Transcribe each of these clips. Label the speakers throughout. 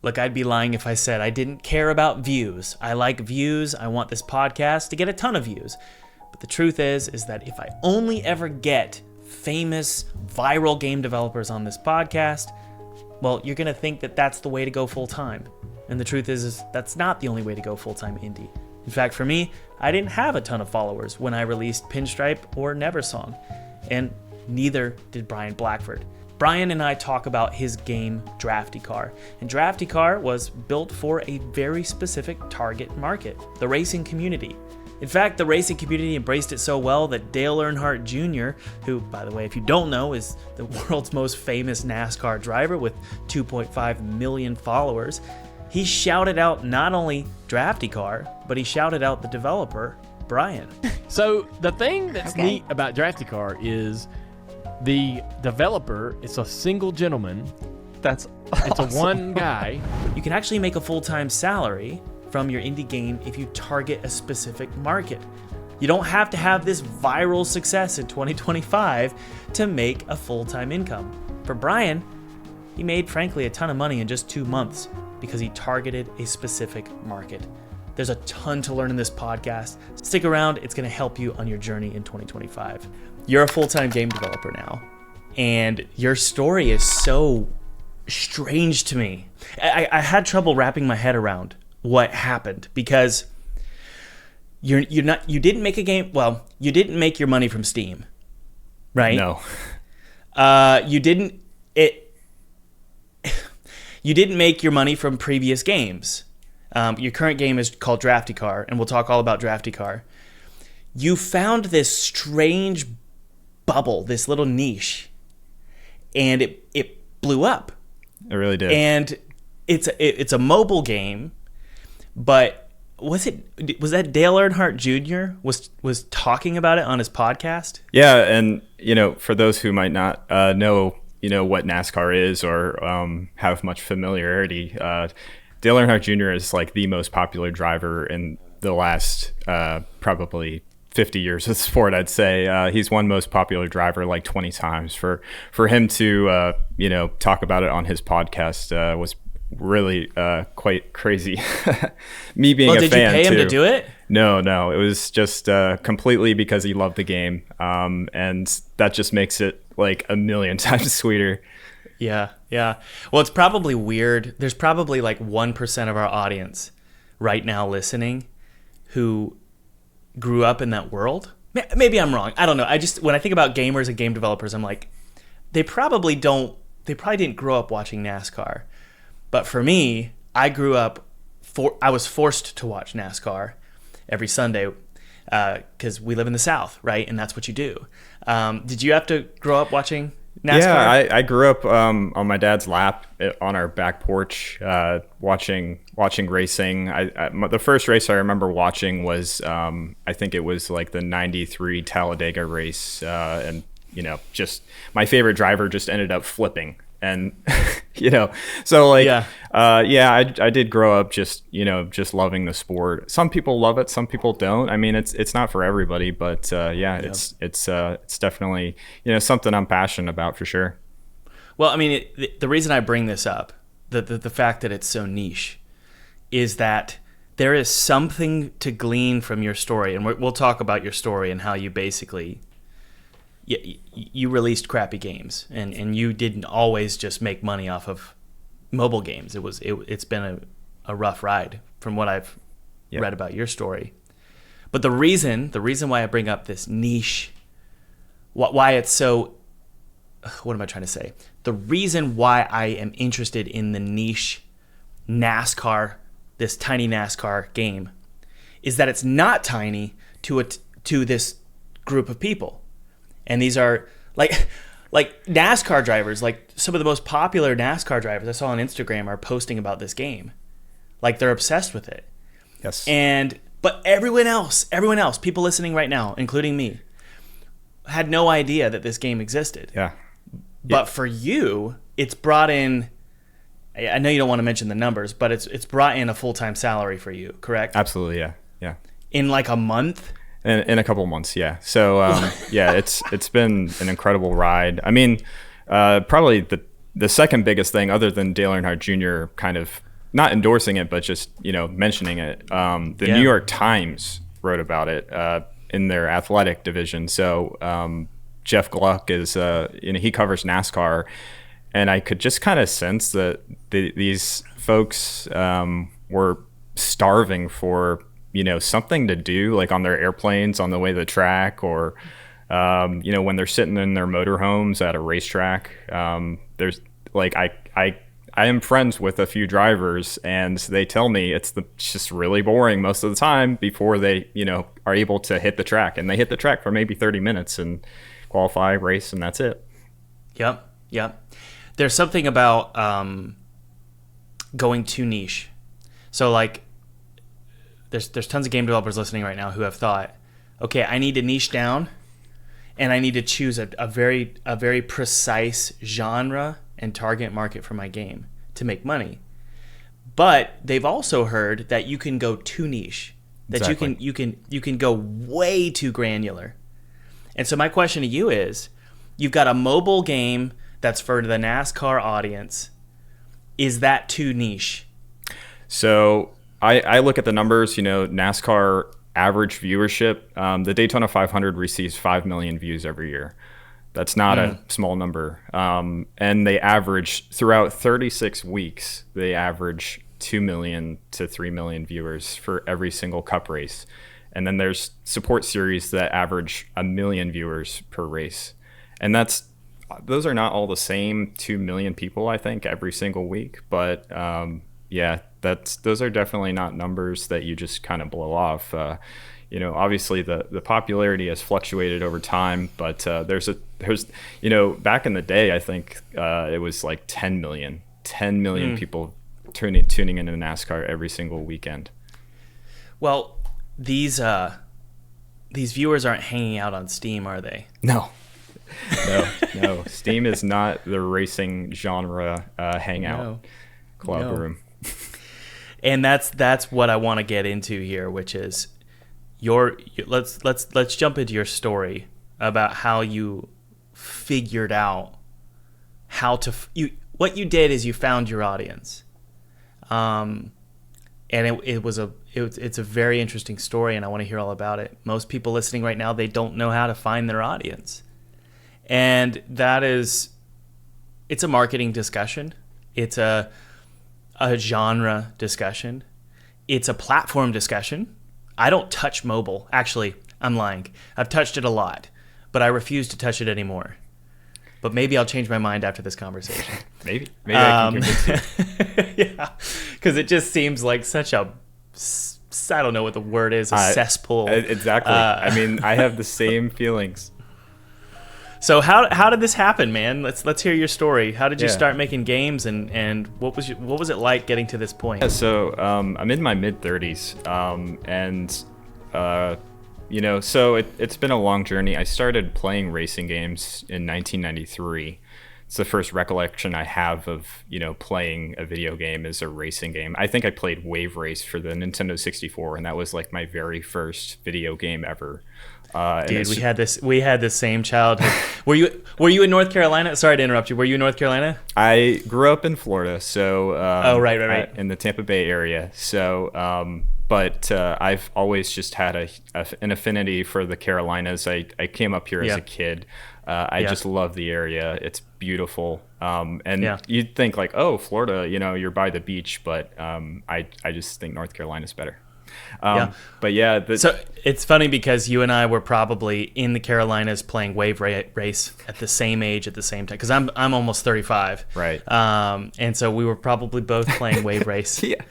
Speaker 1: Look, I'd be lying if I said I didn't care about views. I like views. I want this podcast to get a ton of views. But the truth is that if I only ever get famous, viral game developers on this podcast, well, you're going to think that that's the way to go full-time. And the truth is that's not the only way to go full-time indie. In fact, for me, I didn't have a ton of followers when I released Pinstripe or Neversong. And neither did Bryan Blackford. Bryan and I talk about his game, Drafty Car. And Drafty Car was built for a very specific target market, the racing community. In fact, the racing community embraced it so well that Dale Earnhardt Jr., who, by the way, if you don't know, is the world's most famous NASCAR driver with 2.5 million followers, he shouted out not only Drafty Car, but he shouted out the developer, Bryan.
Speaker 2: So the thing that's neat about Drafty Car is the developer is a single gentleman.
Speaker 3: That's awesome.
Speaker 2: It's a one guy.
Speaker 1: You can actually make a full-time salary from your indie game if you target a specific market. You don't have to have this viral success in 2025 to make a full-time income. For Bryan, he made, frankly, a ton of money in just 2 months because he targeted a specific market. There's a ton to learn in this podcast. Stick around, it's going to help you on your journey in 2025. You're a full-time game developer now, and your story is so strange to me. I had trouble wrapping my head around what happened because you didn't make a game. Well, you didn't make your money from Steam, right?
Speaker 3: No.
Speaker 1: You didn't make your money from previous games. Your current game is called Drafty Car, and we'll talk all about Drafty Car. You found this strange bubble, this little niche, and it blew up.
Speaker 3: It really did.
Speaker 1: And it's a mobile game, but was that Dale Earnhardt Jr. was talking about it on his podcast?
Speaker 3: Yeah, and for those who might not know what NASCAR is or have much familiarity, Dale Earnhardt Jr. is like the most popular driver in the last probably 50 years of the sport, I'd say. He's won most popular driver like 20 times. For him to talk about it on his podcast was really quite crazy. Me being a fan too.
Speaker 1: Did you pay him to do it?
Speaker 3: No, it was just completely because he loved the game, and that just makes it like a million times sweeter.
Speaker 1: Yeah. Well, it's probably weird. There's probably like 1% of our audience right now listening who grew up in that world. Maybe I'm wrong. I don't know. When I think about gamers and game developers, I'm like, they probably didn't grow up watching NASCAR. But for me, I was forced to watch NASCAR every Sunday because we live in the South, right? And that's what you do. Did you have to grow up watching NASCAR?
Speaker 3: Yeah, I grew up on my dad's lap on our back porch watching racing. The first race I remember watching was I think it was like the 93 Talladega race, and just my favorite driver just ended up flipping. And so like I did grow up just loving the sport. Some people love it, some people don't. I mean, it's not for everybody, but it's definitely something I'm passionate about for sure.
Speaker 1: Well, I mean, the reason I bring this up, the fact that it's so niche, is that there is something to glean from your story, and we'll talk about your story and how you basically. You released crappy games, and you didn't always just make money off of mobile games. It's been a rough ride from what I've read about your story. But the reason why I bring up this niche, why it's so, what am I trying to say? The reason why I am interested in the niche NASCAR, this tiny NASCAR game, is that it's not tiny to this group of people. And these are like NASCAR drivers, like some of the most popular NASCAR drivers I saw on Instagram are posting about this game. Like they're obsessed with it.
Speaker 3: Yes.
Speaker 1: But everyone else, people listening right now, including me, had no idea that this game existed.
Speaker 3: Yeah.
Speaker 1: But for you, it's brought in, I know you don't want to mention the numbers, but it's brought in a full-time salary for you, correct?
Speaker 3: Absolutely, yeah.
Speaker 1: In like a month?
Speaker 3: In a couple of months, yeah. So it's been an incredible ride. I mean, probably the second biggest thing, other than Dale Earnhardt Jr. kind of not endorsing it, but just, mentioning it. The
Speaker 1: Yeah.
Speaker 3: New York Times wrote about it in their athletic division. So Jeff Gluck is, he covers NASCAR, and I could just kind of sense that these folks were starving for, something to do, like on their airplanes on the way to the track, or when they're sitting in their motorhomes at a racetrack. There's like I am friends with a few drivers, and they tell me it's just really boring most of the time before they, are able to hit the track. And they hit the track for maybe 30 minutes and qualify, race, and that's it.
Speaker 1: Yep. There's something about going too niche. So like, there's tons of game developers listening right now who have thought, okay, I need to niche down, and I need to choose a very precise genre and target market for my game to make money. But they've also heard that you can go too niche, that
Speaker 3: Exactly.
Speaker 1: you can go way too granular. And so my question to you is, you've got a mobile game that's for the NASCAR audience. Is that too niche?
Speaker 3: So I look at the numbers, NASCAR average viewership. The Daytona 500 receives 5 million views every year. That's not a small number. And they average, throughout 36 weeks, they average 2 million to 3 million viewers for every single Cup race. And then there's support series that average 1 million viewers per race. And those are not all the same 2 million people, I think, every single week. But those are definitely not numbers that you just kind of blow off. Obviously the popularity has fluctuated over time, but there's back in the day, I think it was like 10 million people tuning into NASCAR every single weekend.
Speaker 1: Well, these viewers aren't hanging out on Steam, are they?
Speaker 3: No. Steam is not the racing genre hangout club room.
Speaker 1: And that's what I want to get into here, which is let's jump into your story about how you figured out what you did is you found your audience, and it's a very interesting story, and I want to hear all about it. Most people listening right now, they don't know how to find their audience, and it's a marketing discussion, it's a genre discussion, it's a platform discussion. I don't touch mobile. Actually, I'm lying. I've touched it a lot, but I refuse to touch it anymore. But maybe I'll change my mind after this conversation.
Speaker 3: Maybe I can convince you.
Speaker 1: Yeah, because it just seems like such a, I don't know what the word is, a cesspool.
Speaker 3: Exactly. I have the same feelings.
Speaker 1: So how did this happen, man? Let's hear your story. How did you start making games, and what was it like getting to this point?
Speaker 3: Yeah, so I'm in my mid-30s, so it's been a long journey. I started playing racing games in 1993. It's the first recollection I have of playing a video game as a racing game. I think I played Wave Race for the Nintendo 64, and that was like my very first video game ever.
Speaker 1: Dude, we had this same childhood. Were you in North Carolina? Sorry to interrupt you. Were you in North Carolina?
Speaker 3: I grew up in Florida, so
Speaker 1: right.
Speaker 3: In the Tampa Bay area. So, but I've always just had an affinity for the Carolinas. I came up here as a kid. I just love the area. It's beautiful. You'd think like, oh, Florida, you're by the beach, but I just think North Carolina's better. But yeah.
Speaker 1: So it's funny because you and I were probably in the Carolinas playing Wave Race at the same age at the same time, because I'm almost 35.
Speaker 3: Right.
Speaker 1: And so we were probably both playing Wave Race
Speaker 3: yeah.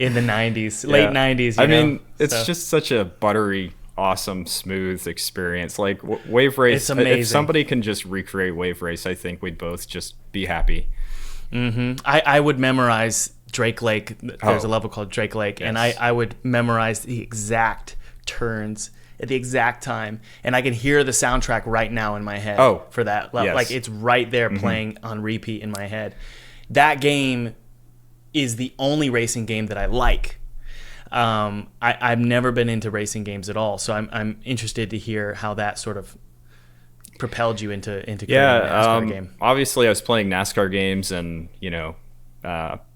Speaker 1: in the 90s, late 90s.
Speaker 3: It's just such a buttery, awesome, smooth experience. Like Wave Race,
Speaker 1: it's amazing.
Speaker 3: If somebody can just recreate Wave Race, I think we'd both just be happy.
Speaker 1: Mm-hmm. I would memorize Drake Lake. There's a level called Drake Lake, yes. And I would memorize the exact turns at the exact time, and I can hear the soundtrack right now in my head for that level.
Speaker 3: Yes.
Speaker 1: Like it's right there playing on repeat in my head. That game is the only racing game that I like. I've never been into racing games at all, so I'm interested to hear how that sort of propelled you into creating a NASCAR game.
Speaker 3: Obviously I was playing NASCAR games, and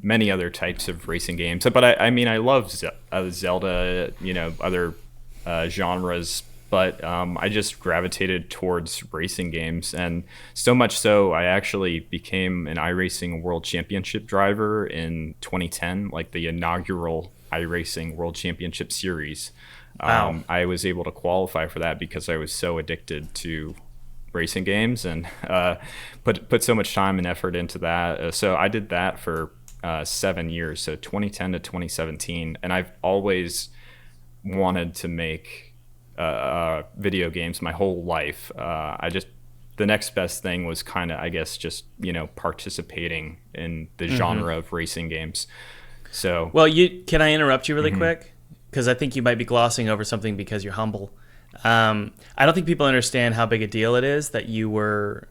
Speaker 3: many other types of racing games. But I mean, I love Zelda, other genres. But I just gravitated towards racing games, and so much so I actually became an iRacing World Championship driver in 2010, like the inaugural iRacing World Championship Series.
Speaker 1: Wow.
Speaker 3: I was able to qualify for that because I was so addicted to racing games and put so much time and effort into that. So I did that for 7 years, so 2010 to 2017, and I've always wanted to make video games my whole life. The next best thing was kind of, I guess, just participating in the genre of racing games. So
Speaker 1: well, can I interrupt you really quick? Because I think you might be glossing over something because you're humble. I don't think people understand how big a deal it is that you were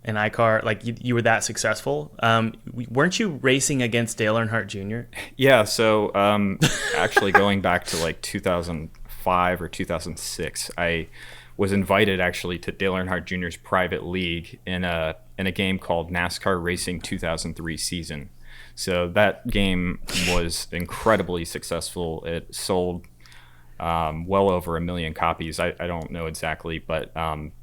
Speaker 1: an iCar, like you were that successful. Weren't you racing against Dale Earnhardt Jr.?
Speaker 3: Yeah. So actually, going back to like 2005 or 2006, I was invited actually to Dale Earnhardt Jr.'s private league in a game called NASCAR Racing 2003 season. So that game was incredibly successful. It sold well over 1 million copies. I don't know exactly, but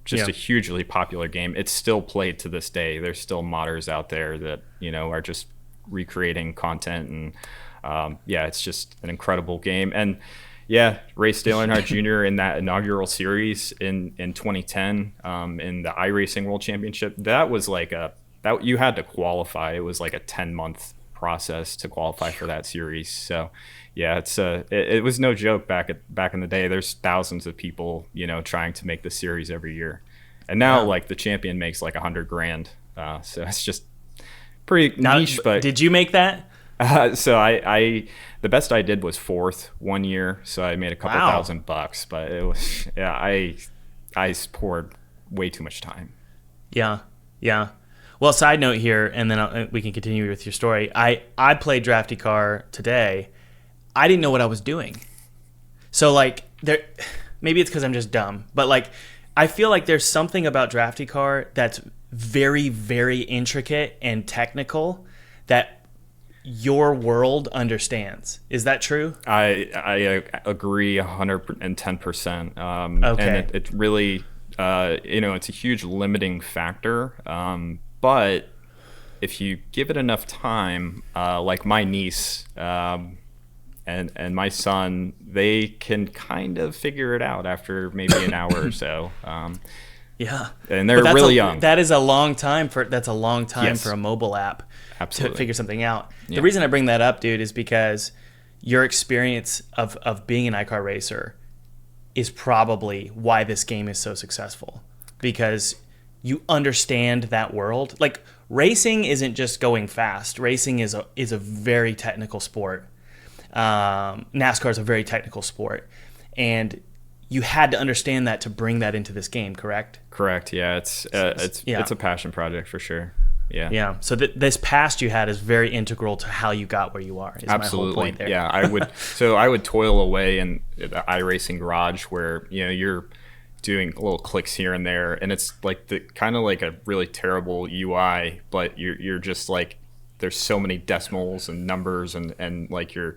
Speaker 3: just a hugely popular game. It's still played to this day. There's still modders out there that are just recreating content, and it's just an incredible game. And raced Dale Earnhardt Jr. in that inaugural series in 2010 in the iRacing World Championship. That was like that you had to qualify. It was like a 10-month process to qualify for that series. So it was no joke back in the day. There's thousands of people trying to make the series every year, and now like the champion makes like $100,000. So it's just pretty niche. But
Speaker 1: did you make that?
Speaker 3: So I the best I did was 4th one year, so I made a couple $1,000, but it was I poured way too much time.
Speaker 1: Yeah. Well, side note here, and then we can continue with your story. I played Drafty Car today. I didn't know what I was doing. So like maybe it's because I'm just dumb, but like I feel like there's something about Drafty Car that's very, very intricate and technical that your world understands. Is that true?
Speaker 3: I agree 110%.
Speaker 1: Okay.
Speaker 3: And it really it's a huge limiting factor. But if you give it enough time, like my niece and my son, they can kind of figure it out after maybe an hour or so.
Speaker 1: Yeah,
Speaker 3: and they're really young.
Speaker 1: That is a long time for
Speaker 3: Yes.
Speaker 1: for a mobile app.
Speaker 3: Absolutely.
Speaker 1: To figure something out.
Speaker 3: Yeah.
Speaker 1: The reason I bring that up, dude, is because your experience of being an iCar racer is probably why this game is so successful, because you understand that world. Like, racing isn't just going fast. Racing is a very technical sport. NASCAR is a very technical sport, and you had to understand that to bring that into this game, correct?
Speaker 3: Correct. Yeah, it's a passion project for sure. Yeah.
Speaker 1: So this past you had is very integral to how you got where you are. Is
Speaker 3: Absolutely.
Speaker 1: My whole point there.
Speaker 3: Yeah, I would toil away in the iRacing garage where you're doing little clicks here and there, and it's like the kind of like a really terrible UI, but you're just like there's so many decimals and numbers and like you're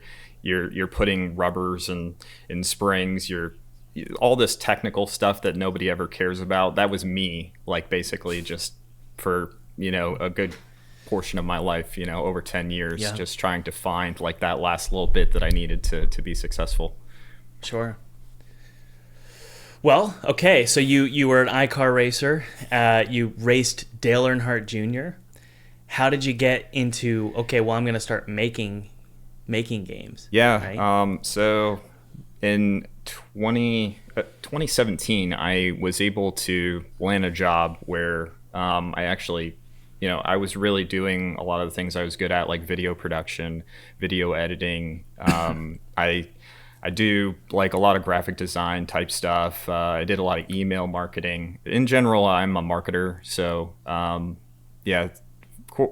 Speaker 3: putting rubbers and springs, all this technical stuff that nobody ever cares about. That was me, like basically just for a good portion of my life, over 10 years, just trying to find like that last little bit that I needed to be successful.
Speaker 1: Sure. Well, okay, so you were an iCar racer. You raced Dale Earnhardt Jr. How did you get into, I'm going to start making games?
Speaker 3: Yeah,
Speaker 1: right?
Speaker 3: So in 2017, I was able to land a job where I actually, I was really doing a lot of the things I was good at, like video production, video editing. I do like a lot of graphic design type stuff. I did a lot of email marketing. In general, I'm a marketer. So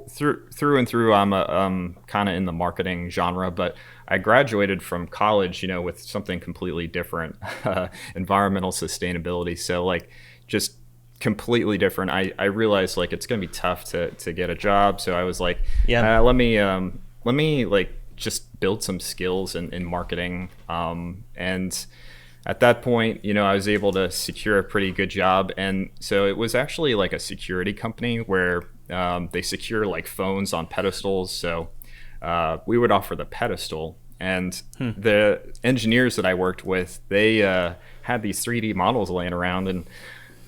Speaker 3: through and through, I'm kind of in the marketing genre. But I graduated from college, with something completely different, environmental sustainability. So like just completely different. I realized like it's gonna be tough to get a job, so I was like, let me like just build some skills in marketing. And at that point, I was able to secure a pretty good job, and so it was actually like a security company where they secure like phones on pedestals. So we would offer the pedestal, and the engineers that I worked with, they had these 3D models laying around, and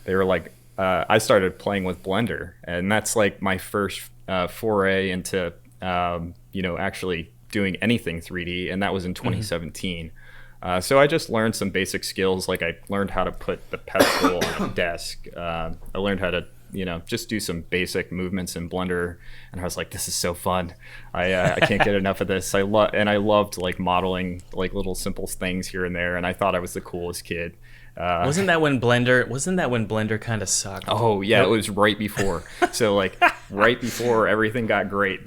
Speaker 3: they were like, I started playing with Blender, and that's like my first foray into actually doing anything 3D, and that was in 2017. So I just learned some basic skills, like I learned how to put the pedestal on a desk. I learned how to just do some basic movements in Blender, and I was like, this is so fun. I can't get enough of this. I loved like modeling like little simple things here and there, and I thought I was the coolest kid.
Speaker 1: Wasn't that when Blender kind of sucked?
Speaker 3: Oh yeah, It was right before. So like right before everything got great.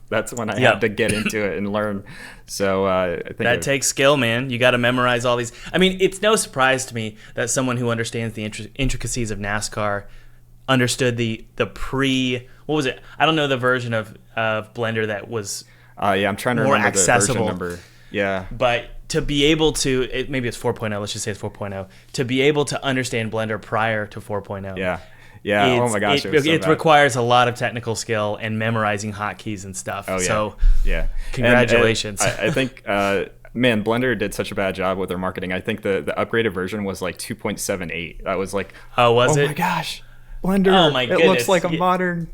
Speaker 3: That's when I had to get into it and learn. So I think
Speaker 1: that takes skill, man. You got to memorize all these. I mean, it's no surprise to me that someone who understands the intricacies of NASCAR understood the what was it? I don't know the version of Blender that was
Speaker 3: I'm trying to
Speaker 1: more
Speaker 3: remember
Speaker 1: accessible.
Speaker 3: The version number. Yeah.
Speaker 1: But to be able to, maybe it's 4.0, let's just say it's 4.0, to be able to understand Blender prior to 4.0.
Speaker 3: Yeah. Oh my gosh.
Speaker 1: It requires a lot of technical skill and memorizing hotkeys and stuff.
Speaker 3: Oh, yeah.
Speaker 1: So,
Speaker 3: yeah.
Speaker 1: Congratulations.
Speaker 3: And I think, man, Blender did such a bad job with their marketing. I think the upgraded version was like 2.78. That was like,
Speaker 1: oh
Speaker 3: my gosh, Blender.
Speaker 1: Oh my goodness.
Speaker 3: It looks like a modern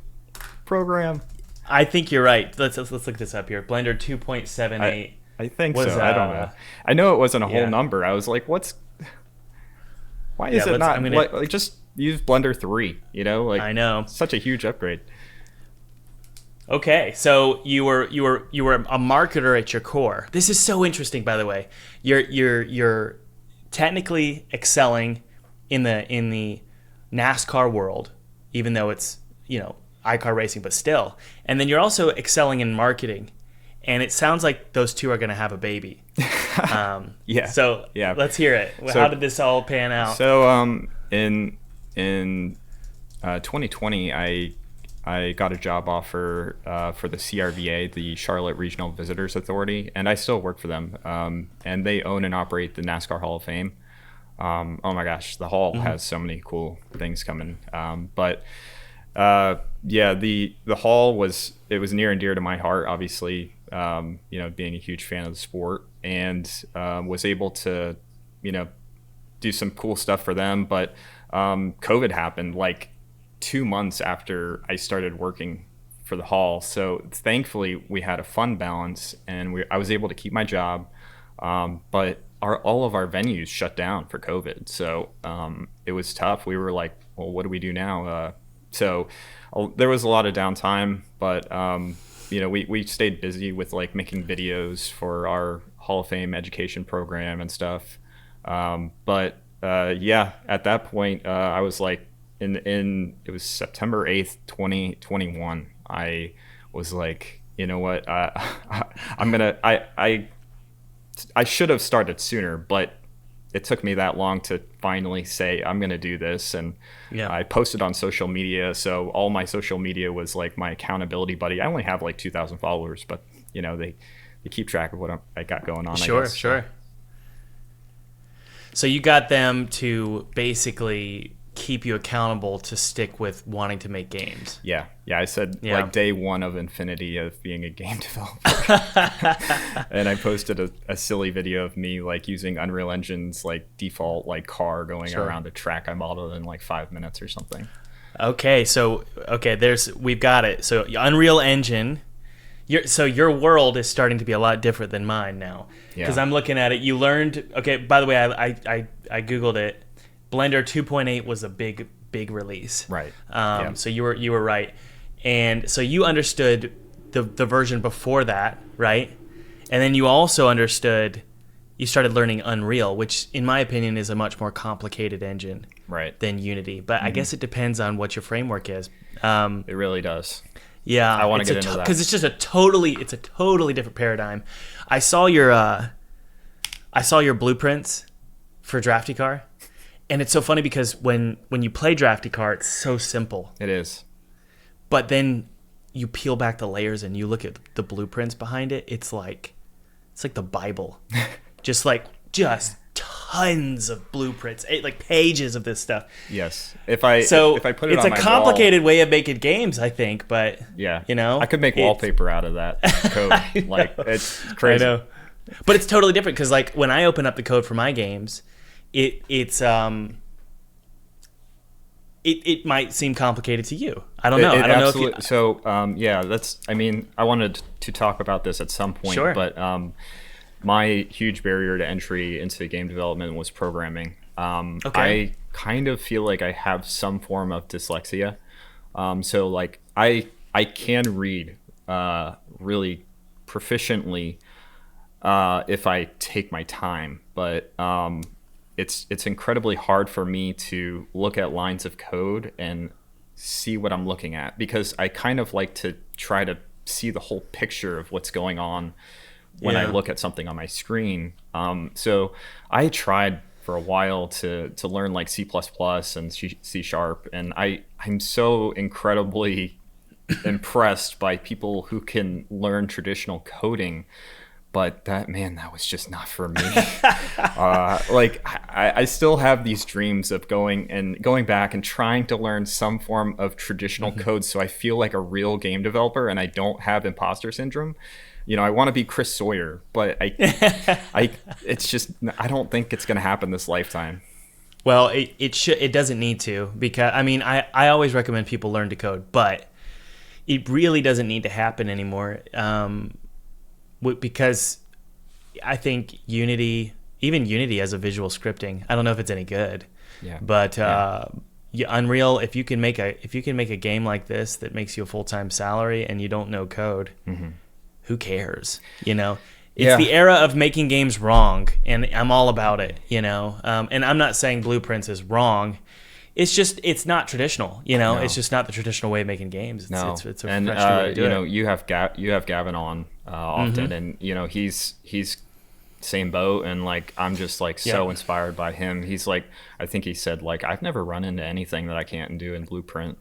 Speaker 3: program.
Speaker 1: I think you're right. Let's look this up here. Blender 2.78.
Speaker 3: I think so. I don't know. I know it wasn't a whole number. I was like, why is it not? Like, just use Blender 3, I know. Such a huge upgrade.
Speaker 1: Okay, so you were a marketer at your core. This is so interesting, by the way. You're technically excelling in the NASCAR world, even though it's, iCar racing, but still. And then you're also excelling in marketing. And it sounds like those two are going to have a baby.
Speaker 3: Yeah.
Speaker 1: So let's hear it. How did this all pan out?
Speaker 3: So in 2020, I got a job offer for the CRVA, the Charlotte Regional Visitors Authority, and I still work for them. And they own and operate the NASCAR Hall of Fame. Oh my gosh, the hall has so many cool things coming. The hall was near and dear to my heart, obviously. Being a huge fan of the sport, and was able to, do some cool stuff for them. But COVID happened like 2 months after I started working for the hall. So thankfully we had a fun balance, and I was able to keep my job. But all of our venues shut down for COVID. So it was tough. We were like, well, what do we do now? So there was a lot of downtime, but we stayed busy with like making videos for our Hall of Fame education program and stuff. At that point, I was like, it was September 8th, 2021. I was like, you know what? I should have started sooner, but it took me that long to finally say I'm going to do this. And I posted on social media. So all my social media was like my accountability buddy. I only have like 2,000 followers, but they keep track of what I got going on.
Speaker 1: Sure,
Speaker 3: I guess.
Speaker 1: Sure. So you got them to basically keep you accountable to stick with wanting to make games.
Speaker 3: Yeah. I said like day one of infinity of being a game developer. And I posted a silly video of me like using Unreal Engine's like default like car going around a track I modeled in like 5 minutes or something.
Speaker 1: Okay, we've got it. So Unreal Engine, your world is starting to be a lot different than mine now. Because I'm looking at it. You learned. Okay, by the way, I Googled it. Blender 2.8 was a big release.
Speaker 3: Right.
Speaker 1: So you were right. And so you understood the version before that, right? And then you also you started learning Unreal, which in my opinion is a much more complicated engine than Unity. But I guess it depends on what your framework is.
Speaker 3: It really does.
Speaker 1: Yeah.
Speaker 3: I want to get into that.
Speaker 1: Because it's just a totally different paradigm. I saw your blueprints for Drafty Car. And it's so funny because when you play Drafty Car, it's so simple.
Speaker 3: It is.
Speaker 1: But then you peel back the layers and you look at the blueprints behind it. It's like the Bible. just tons of blueprints, like pages of this stuff.
Speaker 3: Yes. If I put it
Speaker 1: it's
Speaker 3: on
Speaker 1: a
Speaker 3: my
Speaker 1: complicated
Speaker 3: wall,
Speaker 1: way of making games, I think, but
Speaker 3: yeah,
Speaker 1: I
Speaker 3: could make wallpaper out of that code. It's crazy.
Speaker 1: I know. But it's totally different because like when I open up the code for my games, it might seem complicated to you. I don't know. I don't know if you...
Speaker 3: So I wanted to talk about this at some point.
Speaker 1: Sure.
Speaker 3: But my huge barrier to entry into game development was programming. I kind of feel like I have some form of dyslexia. So like I can read really proficiently if I take my time, but it's incredibly hard for me to look at lines of code and see what I'm looking at, because I kind of like to try to see the whole picture of what's going on when I look at something on my screen. So I tried for a while to learn like C++ and C#, and I'm so incredibly impressed by people who can learn traditional coding. But that was just not for me. I still have these dreams of going back and trying to learn some form of traditional code, so I feel like a real game developer and I don't have imposter syndrome. I want to be Chris Sawyer, but it's just, I don't think it's going to happen this lifetime.
Speaker 1: Well, it doesn't need to, because I always recommend people learn to code, but it really doesn't need to happen anymore. Because I think Unity has a visual scripting. I don't know if it's any good.
Speaker 3: Yeah.
Speaker 1: But Unreal, if you can make a game like this that makes you a full-time salary and you don't know code, who cares? It's the era of making games wrong, and I'm all about it. And I'm not saying Blueprints is wrong. It's not traditional. No. It's just not the traditional way of making games. It's a fresh new way to do it.
Speaker 3: You have Gavin on often, and he's same boat, and like I'm just like so inspired by him. He's like, I think he said like, I've never run into anything that I can't do in Blueprint.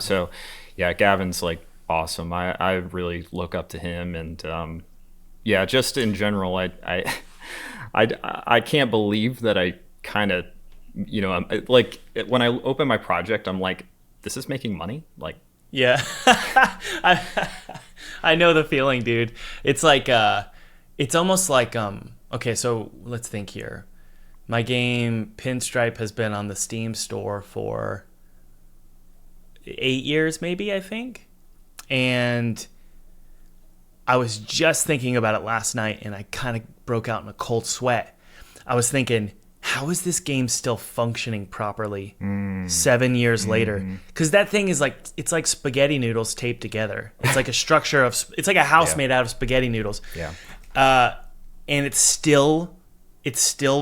Speaker 3: So Gavin's like awesome. I really look up to him, and just in general, I can't believe that I kind of. I'm, like when I open my project, I'm like, this is making money? Like,
Speaker 1: yeah. I know the feeling, dude. It's like, it's almost like, okay, so let's think here. My game Pinstripe has been on the Steam store for 8 years, maybe, I think. And I was just thinking about it last night, and I kind of broke out in a cold sweat. I was thinking, how is this game still functioning properly 7 years later? Because that thing is it's like spaghetti noodles taped together. It's like a structure of, it's like a house made out of spaghetti noodles.
Speaker 3: Yeah.
Speaker 1: And it's still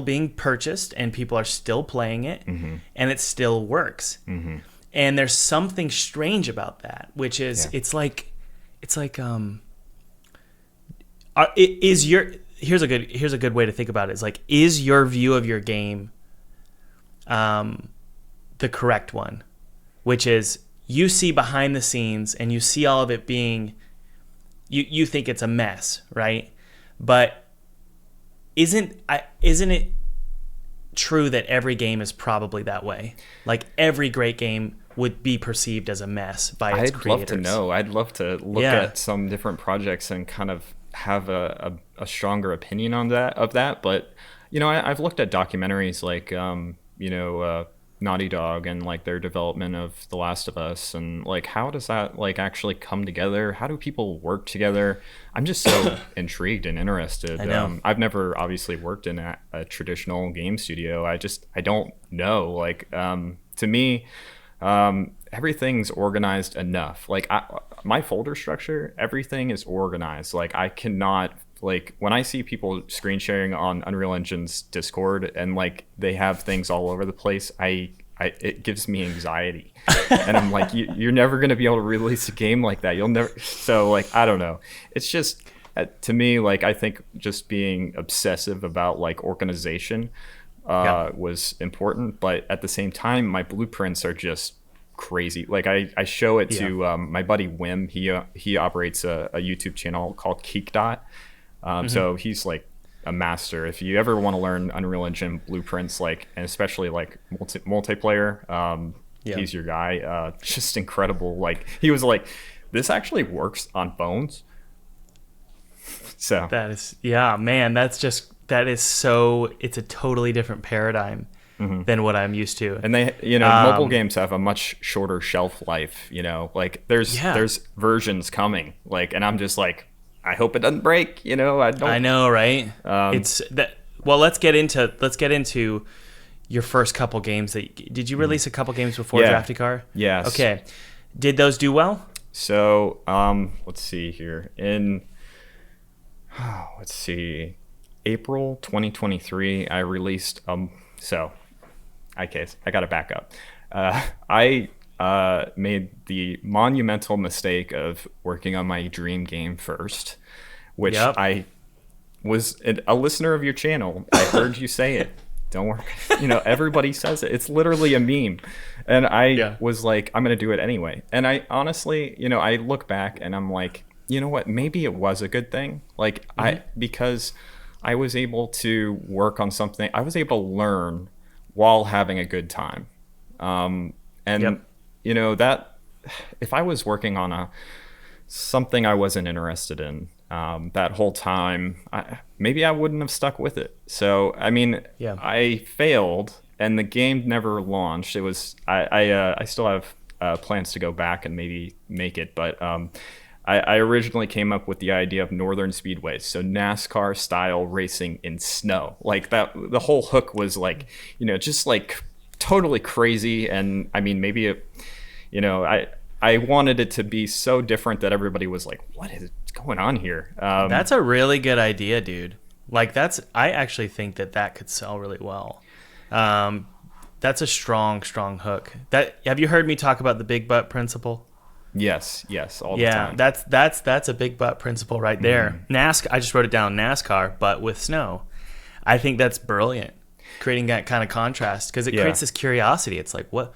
Speaker 1: being purchased, and people are still playing it, and it still works. And there's something strange about that, which is here's a good way to think about it. It's like, is your view of your game the correct one? Which is, you see behind the scenes and you see all of it being, you think it's a mess, right? But isn't it true that every game is probably that way? Like, every great game would be perceived as a mess by its creators.
Speaker 3: I'd love to know. I'd love to look at some different projects and kind of have a stronger opinion on that. But I've looked at documentaries like Naughty Dog and like their development of The Last of Us, and like, how does that like actually come together? How do people work together? I'm just so intrigued and interested.
Speaker 1: I know.
Speaker 3: I've never obviously worked in a traditional game studio. I don't know. Like, to me, everything's organized enough. Like, my folder structure, everything is organized. Like, I cannot, like, when I see people screen sharing on Unreal Engine's Discord and like they have things all over the place, it gives me anxiety. And I'm like, you're never going to be able to release a game like that. You'll never. So like, I don't know. It's just, to me, like, I think just being obsessive about like organization was important, but at the same time, my blueprints are just crazy. Like I show it to my buddy Wim. He operates a YouTube channel called Keekdot. So he's like a master. If you ever want to learn Unreal Engine blueprints, like, and especially like multiplayer, he's your guy. Just incredible. Like, he was like, this actually works on Bones. So
Speaker 1: that is, man, that is so, it's a totally different paradigm than what I'm used to.
Speaker 3: And they, mobile games have a much shorter shelf life, like there's versions coming, like, and I'm just like, I hope it doesn't break, I
Speaker 1: know, right? It's that. Well, let's get into your first couple games. Did you release a couple games before Drafty Car?
Speaker 3: Yes.
Speaker 1: Okay. Did those do well?
Speaker 3: So, let's see here. April 2023, I released. I gotta back up. I made the monumental mistake of working on my dream game first, which I was a listener of your channel. I heard you say it. Don't worry. Everybody says it. It's literally a meme. And I was like, I'm going to do it anyway. And I honestly, I look back and I'm like, you know what? Maybe it was a good thing. Like, because I was able to work on something. I was able to learn while having a good time. That if I was working on something I wasn't interested in that whole time, maybe I wouldn't have stuck with it. So, I mean, I failed and the game never launched. It was, I still have plans to go back and maybe make it, but I originally came up with the idea of northern speedways, so NASCAR style racing in snow. Like that, the whole hook was like, just like totally crazy. And I mean, maybe I wanted it to be so different that everybody was like, what is going on here?
Speaker 1: That's a really good idea, dude. Like I actually think that could sell really well. That's a strong hook. Have you heard me talk about the big butt principle?
Speaker 3: Yes, all the time.
Speaker 1: That's a big butt principle right there. NASCAR, I just wrote it down, NASCAR, but with snow. I think that's brilliant, creating that kind of contrast, because it creates this curiosity. It's like, what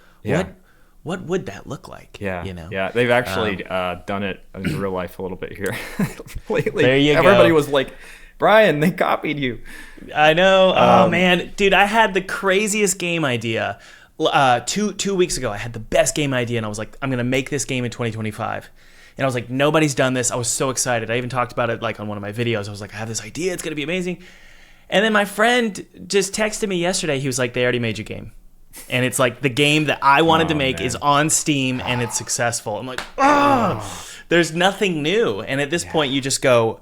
Speaker 1: would that look like?
Speaker 3: Yeah, they've actually done it in real life a little bit here lately.
Speaker 1: There you go.
Speaker 3: Everybody was like, Bryan, they copied you.
Speaker 1: I know. Oh man, dude, I had the craziest game idea. 2 weeks ago, I had the best game idea, and I was like, I'm gonna make this game in 2025. And I was like, nobody's done this. I was so excited. I even talked about it like on one of my videos. I was like, I have this idea. It's gonna be amazing. And then my friend just texted me yesterday. He was like, they already made your game. And it's like the game that I wanted to make is on Steam and it's successful. I'm like, there's nothing new. And at this point, you just go,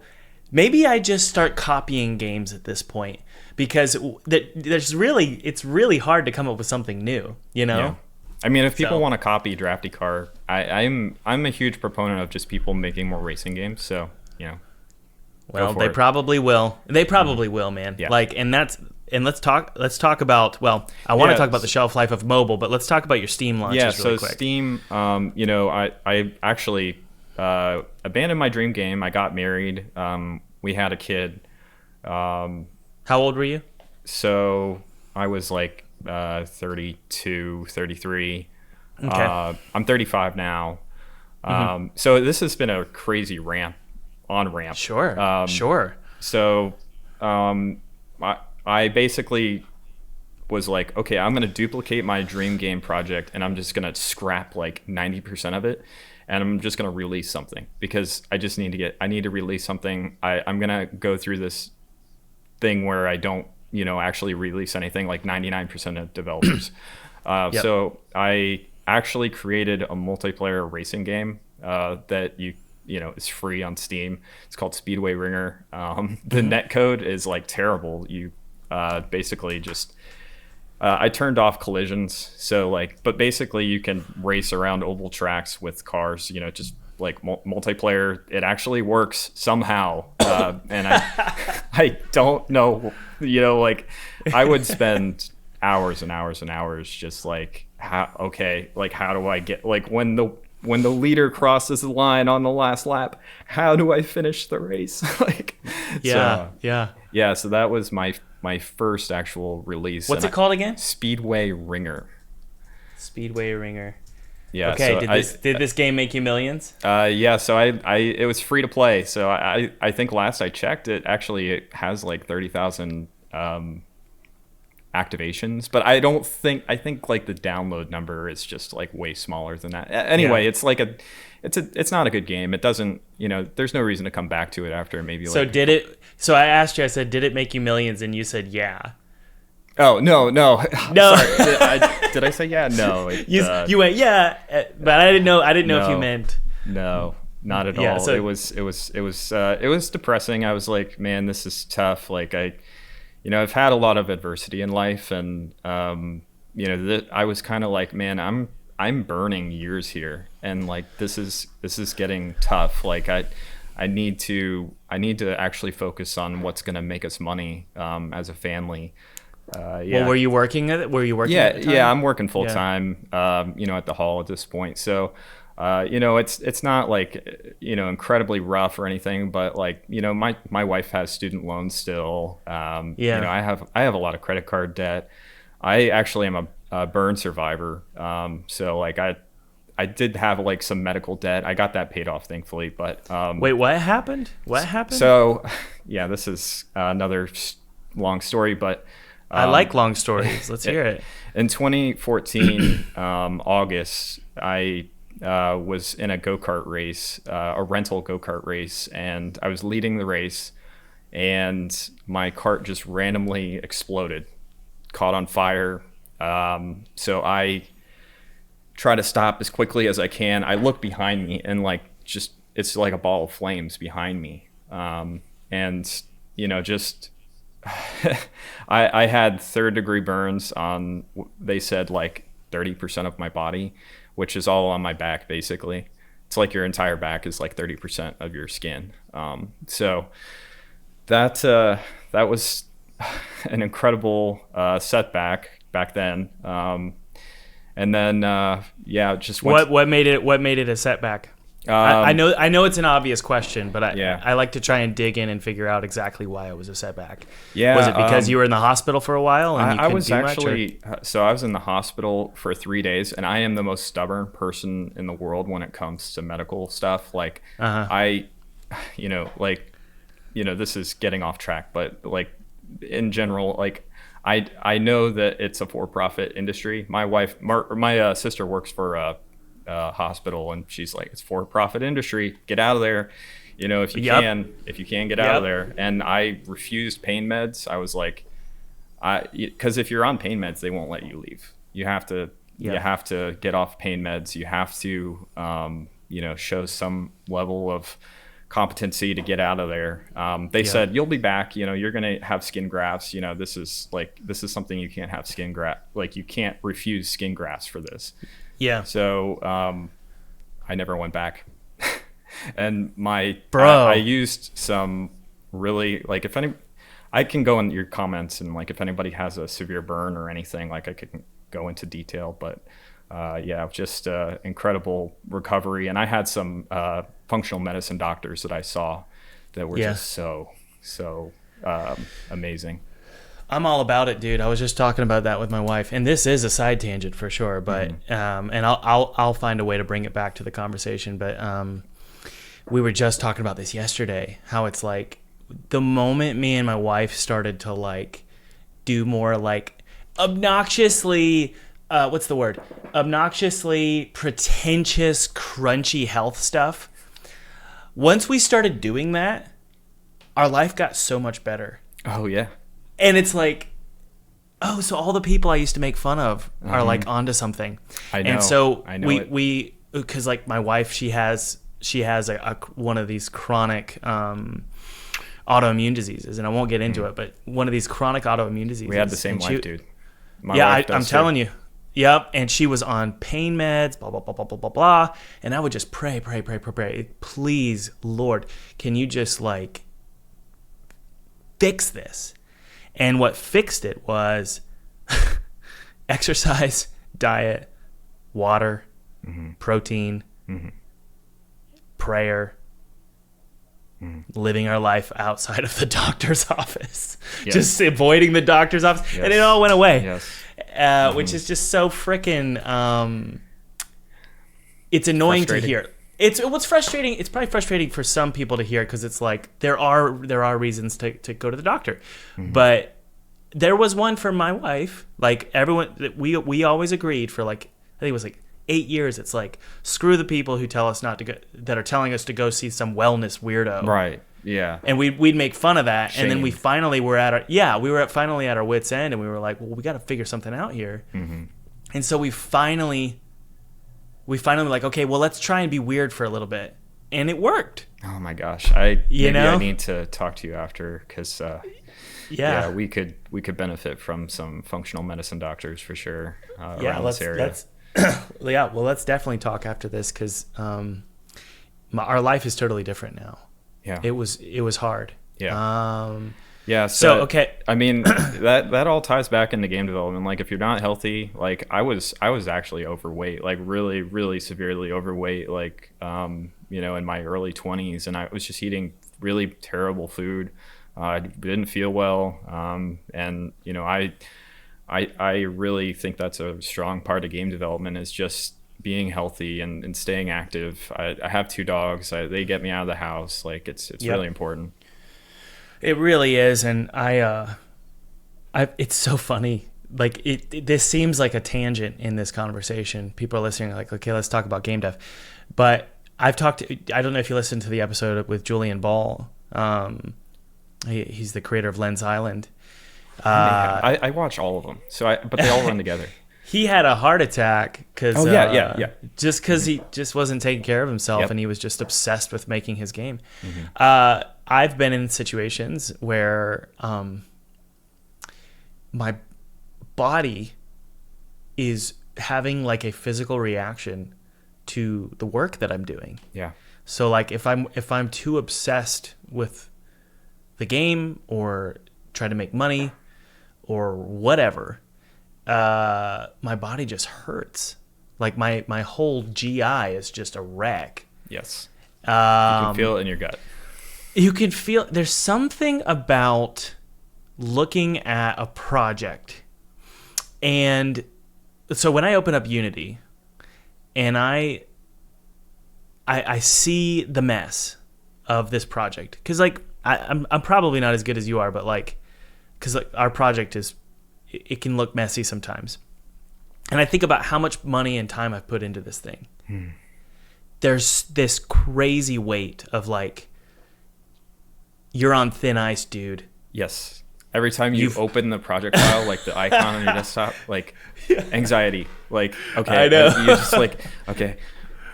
Speaker 1: maybe I just start copying games at this point, because it's really hard to come up with something new,
Speaker 3: Yeah. I mean, if people want to copy Drafty Car, I'm a huge proponent of just people making more racing games. So,
Speaker 1: well, they probably will. They probably will, man. Yeah. Like, and let's talk about, well, I want to talk about the shelf life of mobile, but let's talk about your Steam launches really quick.
Speaker 3: Steam, I actually abandoned my dream game. I got married. We had a kid.
Speaker 1: How old were you?
Speaker 3: So I was like 32, 33.
Speaker 1: Okay.
Speaker 3: I'm 35 now. So this has been a crazy on-ramp.
Speaker 1: Sure.
Speaker 3: So I basically was like, okay, I'm going to duplicate my dream game project, and I'm just going to scrap like 90% of it, and I'm just going to release something, because I need to release something. I'm going to go through this thing where I don't, actually release anything, like 99% of developers. So I actually created a multiplayer racing game that is free on Steam. It's called Speedway Ringer. The net code is like terrible. You basically just I turned off collisions, but basically you can race around oval tracks with cars, just like multiplayer. It actually works somehow, and I don't know, I would spend hours and hours and hours just like, how do I get, like, when the leader crosses the line on the last lap, how do I finish the race? Yeah, so that was my first actual release.
Speaker 1: What's it called again?
Speaker 3: Speedway Ringer.
Speaker 1: Speedway Ringer.
Speaker 3: Yeah.
Speaker 1: Okay.
Speaker 3: So
Speaker 1: did this game make you millions?
Speaker 3: Yeah. So it was free to play. So I think last I checked, it has like 30,000 activations, but I think like the download number is just like way smaller than that. Anyway, it's like it's not a good game. It doesn't, there's no reason to come back to it after maybe like.
Speaker 1: So I asked you, I said, did it make you millions? And you said, yeah.
Speaker 3: Oh, no.
Speaker 1: No.
Speaker 3: Sorry. Did I say yeah? No.
Speaker 1: You went, yeah, but I didn't know if you meant.
Speaker 3: No, not at all. So, it was depressing. I was like, man, this is tough. Like I've had a lot of adversity in life, and I was kind of like, man, I'm burning years here, and like this is getting tough. Like I need to actually focus on what's going to make us money as a family.
Speaker 1: Well, were you working at it?
Speaker 3: Yeah, I'm working full time. At the hall at this point. So, it's not like incredibly rough or anything, but like my wife has student loans still. I have a lot of credit card debt. I actually am a burn survivor. So like I did have like some medical debt. I got that paid off, thankfully. But
Speaker 1: wait, what happened?
Speaker 3: So, yeah, this is another long story, but.
Speaker 1: I like long stories. Let's hear it.
Speaker 3: In 2014, August, I was in a go-kart race, a rental go-kart race, and I was leading the race, and my cart just randomly exploded, caught on fire. So I try to stop as quickly as I can. I look behind me, and it's like a ball of flames behind me. I had third-degree burns on, they said, like 30% of my body, which is all on my back, basically. It's like your entire back is like 30% of your skin. So that was an incredible setback back then. And then, just
Speaker 1: what made it a setback? I know it's an obvious question, but I like to try and dig in and figure out exactly why it was a setback.
Speaker 3: Yeah,
Speaker 1: was it because you were in the hospital for a while and
Speaker 3: I was actually so I was in the hospital for 3 days, and I am the most stubborn person in the world when it comes to medical stuff. Like this is getting off track, but like in general, like I know that it's a for-profit industry. My sister works for a hospital, and she's like, it's for-profit industry, get out of there, if you can get out of there. And I refused pain meds. I was like, because if you're on pain meds, they won't let you leave. You have to get off pain meds. You have to show some level of competency to get out of there. They said, you'll be back, you're gonna have skin grafts. This is something you can't have skin graft, like you can't refuse skin grafts for this. Yeah. So I never went back. And I used some really, like, I can go in your comments, and like if anybody has a severe burn or anything, like I could go into detail, but just incredible recovery. And I had some functional medicine doctors that I saw that were just so amazing.
Speaker 1: I'm all about it, dude. I was just talking about that with my wife, and this is a side tangent for sure. But and I'll find a way to bring it back to the conversation. But we were just talking about this yesterday. How it's like the moment me and my wife started to like do more like obnoxiously pretentious, crunchy health stuff. Once we started doing that, our life got so much better.
Speaker 3: Oh yeah.
Speaker 1: And it's like, oh, so all the people I used to make fun of are like onto something.
Speaker 3: I know.
Speaker 1: And so
Speaker 3: I know
Speaker 1: we because like my wife, she has a one of these chronic autoimmune diseases, and I won't get into it, but one of these chronic autoimmune diseases.
Speaker 3: We had the same life, dude. I'm
Speaker 1: telling you. Yep. And she was on pain meds, blah, blah, blah, blah, blah, blah, blah. And I would just pray. Please, Lord, can you just like fix this? And what fixed it was exercise, diet, water, protein, prayer. living our life outside of the doctor's office,
Speaker 3: Yes.
Speaker 1: just avoiding the doctor's office,
Speaker 3: Yes.
Speaker 1: and it all went away.
Speaker 3: Yes.
Speaker 1: Which is just so freaking. It's annoying to
Speaker 3: Frustrating.
Speaker 1: hear. It's what's frustrating. It's probably frustrating for some people to hear because it's like there are reasons to go to the doctor, but there was one for my wife. Like everyone, we always agreed for like I think it was like 8 years. It's like screw the people who tell us not to go, that are telling us to go see some wellness weirdo.
Speaker 3: Right. Yeah.
Speaker 1: And we'd make fun of that, and then we
Speaker 3: Shamed.
Speaker 1: finally were at our finally at our wits' end, and we were like, well, we got to figure something out here. And so we finally like, okay, well, let's try and be weird for a little bit, and it worked.
Speaker 3: Oh my gosh. I
Speaker 1: know?
Speaker 3: need to talk to you after because
Speaker 1: Yeah,
Speaker 3: we could benefit from some functional medicine doctors for sure around
Speaker 1: let's
Speaker 3: this area.
Speaker 1: let's definitely talk after this because our life is totally different now.
Speaker 3: Yeah.
Speaker 1: It was hard.
Speaker 3: Yeah.
Speaker 1: So
Speaker 3: So
Speaker 1: okay.
Speaker 3: I mean that all ties back into game development. Like if you're not healthy, like I was actually overweight, like really, really severely overweight, like in my early 20s, and I was just eating really terrible food. I didn't feel well, and I really think that's a strong part of game development is just being healthy and staying active. I have 2 dogs. They get me out of the house. Like it's really important.
Speaker 1: It really is, and I it's so funny. Like this seems like a tangent in this conversation. People are listening, like, okay, let's talk about game dev. But I don't know if you listened to the episode with Julian Ball. He's the creator of Lens Island.
Speaker 3: I watch all of them, but they all run together.
Speaker 1: He had a heart attack because just because he just wasn't taking care of himself.
Speaker 3: Yep.
Speaker 1: And he was just obsessed with making his game. I've been in situations where my body is having like a physical reaction to the work that I'm doing.
Speaker 3: Yeah.
Speaker 1: So like if I'm too obsessed with the game or trying to make money or whatever, my body just hurts. Like my whole GI is just a wreck.
Speaker 3: Yes. You can feel it in your gut.
Speaker 1: You can feel there's something about looking at a project. And so when I open up Unity and I see the mess of this project, because like I'm probably not as good as you are, but like because like our project it can look messy sometimes, and I think about how much money and time I've put into this thing. There's this crazy weight of like you're on thin ice, dude.
Speaker 3: Yes. Every time you open the project file, like the icon on your desktop, like anxiety, like, okay,
Speaker 1: I know.
Speaker 3: you're just like, okay,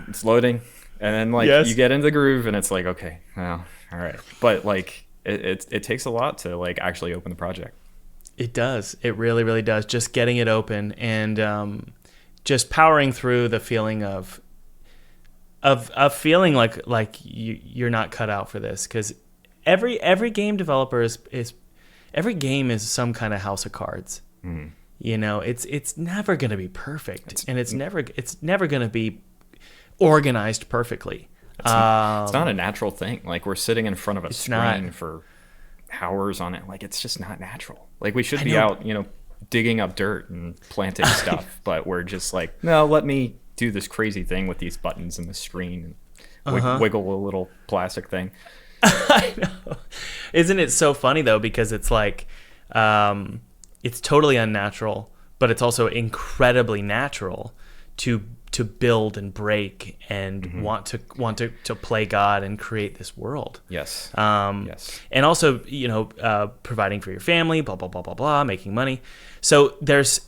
Speaker 3: it's loading. And then like you get into the groove and it's like, okay, well, all right. But like, it takes a lot to like actually open the project.
Speaker 1: It does. It really, really does. Just getting it open and just powering through the feeling of feeling like you're not cut out for this. Because every game developer is every game is some kind of house of cards. You know, it's never going to be perfect, and it's never going to be organized perfectly.
Speaker 3: It's not a natural thing. Like we're sitting in front of a screen
Speaker 1: not.
Speaker 3: for hours on it. Like it's just not natural. Like we should be out, digging up dirt and planting stuff, but we're just like, no, let me do this crazy thing with these buttons and the screen and wiggle a little plastic thing.
Speaker 1: I know. Isn't it so funny though? Because it's like, it's totally unnatural, but it's also incredibly natural to build and break and want to play God and create this world.
Speaker 3: Yes.
Speaker 1: Yes. And also, providing for your family, blah blah blah blah blah, making money. So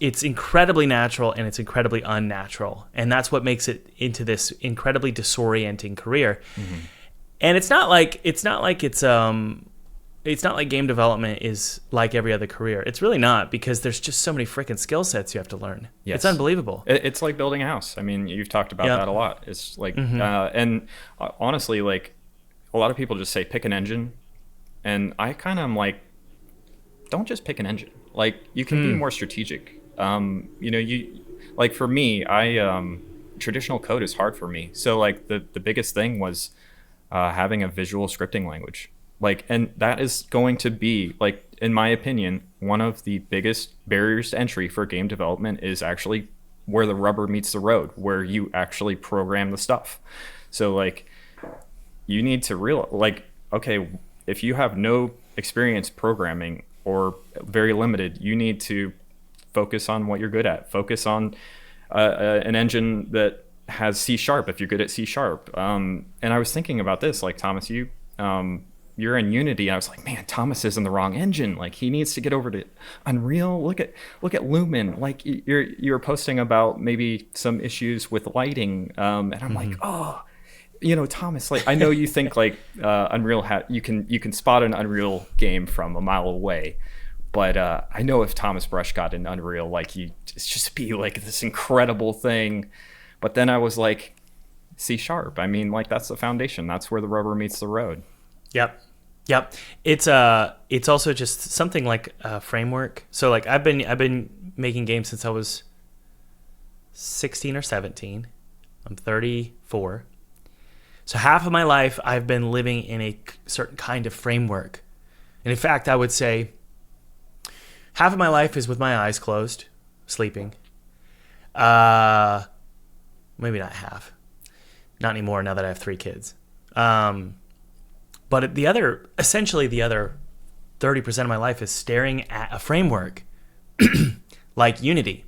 Speaker 1: it's incredibly natural and it's incredibly unnatural, and that's what makes it into this incredibly disorienting career. And it's not like game development is like every other career. It's really not, because there's just so many freaking skill sets you have to learn.
Speaker 3: Yes.
Speaker 1: It's unbelievable.
Speaker 3: It's like building a house. I mean, you've talked about that a lot. It's like, and honestly, like a lot of people just say pick an engine, and I kind of am like, don't just pick an engine. Like you can be more strategic. You like for me, traditional code is hard for me. So like the biggest thing was having a visual scripting language. Like, and that is going to be, like, in my opinion, one of the biggest barriers to entry for game development is actually where the rubber meets the road, where you actually program the stuff. So, like, you need to like, okay, if you have no experience programming or very limited, you need to focus on what you're good at. Focus on an engine that has C# if you're good at C#. And I was thinking about this, like, Thomas, you're in Unity. I was like, man, Thomas is in the wrong engine. Like, he needs to get over to Unreal. Look at Lumen. Like, you're posting about maybe some issues with lighting. And I'm like, oh, Thomas, like, I know you think like Unreal you can spot an Unreal game from a mile away. But I know if Thomas Brush got in Unreal, like, it's just be like this incredible thing. But then I was like, C#. I mean, like, that's the foundation. That's where the rubber meets the road.
Speaker 1: Yep. It's also just something like a framework. So, like, I've been making games since I was 16 or 17. I'm 34. So half of my life I've been living in a certain kind of framework. And in fact, I would say half of my life is with my eyes closed, sleeping. Maybe not half. Not anymore now that I have 3 kids. But essentially the other 30% of my life is staring at a framework like Unity.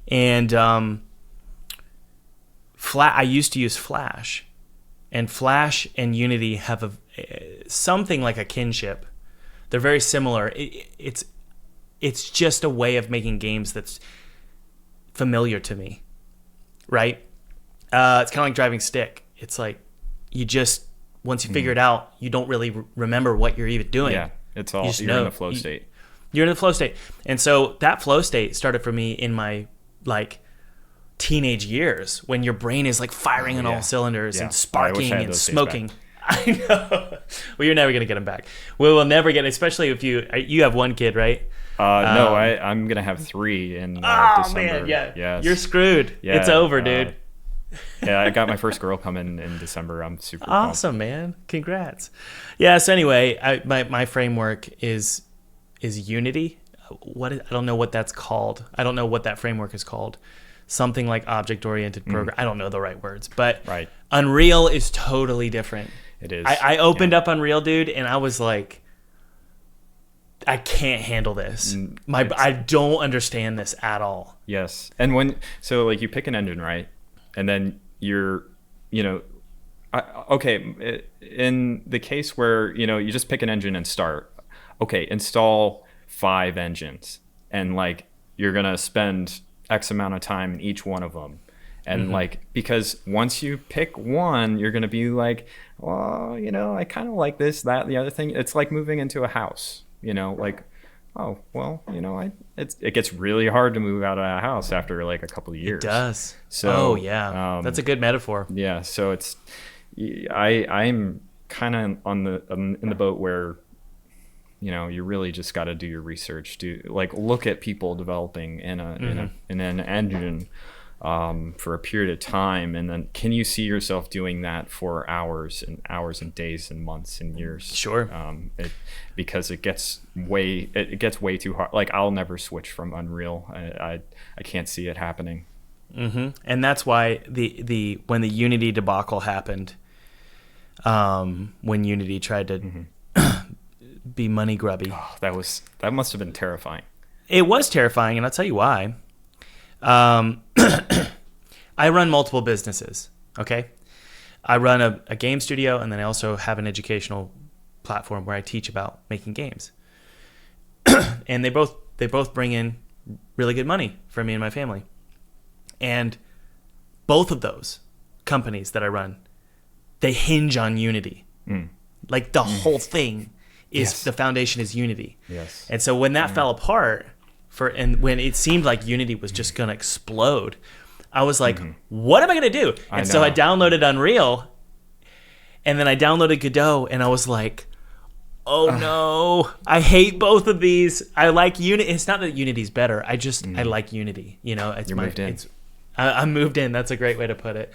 Speaker 1: And I used to use Flash. And Flash and Unity have something like a kinship. They're very similar. It's just a way of making games that's familiar to me, right? It's kind of like driving stick. It's like once you figure it out, you don't really remember what you're even doing.
Speaker 3: Yeah, it's all you're in the flow state.
Speaker 1: You're in the flow state. And so that flow state started for me in my, like, teenage years, when your brain is like firing on all cylinders and sparking and smoking. I know. Well, you're never going to get them back. We will never get, especially if you have 1 kid, right?
Speaker 3: No, I'm going to have 3 in December.
Speaker 1: Man, yeah.
Speaker 3: Yes.
Speaker 1: You're screwed. Yeah, it's over, dude.
Speaker 3: Yeah, I got my first girl coming in December. I'm super
Speaker 1: awesome, man. Congrats. Yeah, so anyway, my framework is Unity. I don't know what that's called. I don't know what that framework is called. Something like object-oriented program. I don't know the right words, but
Speaker 3: right.
Speaker 1: Unreal is totally different.
Speaker 3: It is.
Speaker 1: I opened up Unreal, dude, and I was like, I can't handle this. I don't understand this at all.
Speaker 3: Yes. And like, you pick an engine, right? And then you're, okay, in the case where, you just pick an engine and start, okay, install 5 engines, and, like, you're going to spend X amount of time in each one of them. And like, because once you pick one, you're going to be like, well, I kind of like this, that, the other thing. It's like moving into a house, like, oh, well, it gets really hard to move out of a house after like a couple of years.
Speaker 1: It does.
Speaker 3: So,
Speaker 1: that's a good metaphor.
Speaker 3: Yeah. So I'm kind of in the boat where, you really just got to do your research. Look at people developing in an engine for a period of time, and then can you see yourself doing that for hours and hours and days and months and years?
Speaker 1: Sure.
Speaker 3: Because it gets way too hard. Like, I'll never switch from Unreal. I can't see it happening.
Speaker 1: And that's why when the Unity debacle happened, when Unity tried to be money grubby.
Speaker 3: Oh, that must have been terrifying.
Speaker 1: It was terrifying, and I'll tell you why. I run multiple businesses, okay? I run a game studio, and then I also have an educational platform where I teach about making games. And they both bring in really good money for me and my family. And both of those companies that I run, they hinge on Unity. Like, the whole thing is the foundation is Unity.
Speaker 3: Yes.
Speaker 1: And so when that fell apart, when it seemed like Unity was just going to explode, I was like, what am I going to do? And so I downloaded Unreal, and then I downloaded Godot, and I was like, oh no, I hate both of these. I like Unity. It's not that Unity's better. I like Unity.
Speaker 3: You're moved in.
Speaker 1: I'm moved in. That's a great way to put it.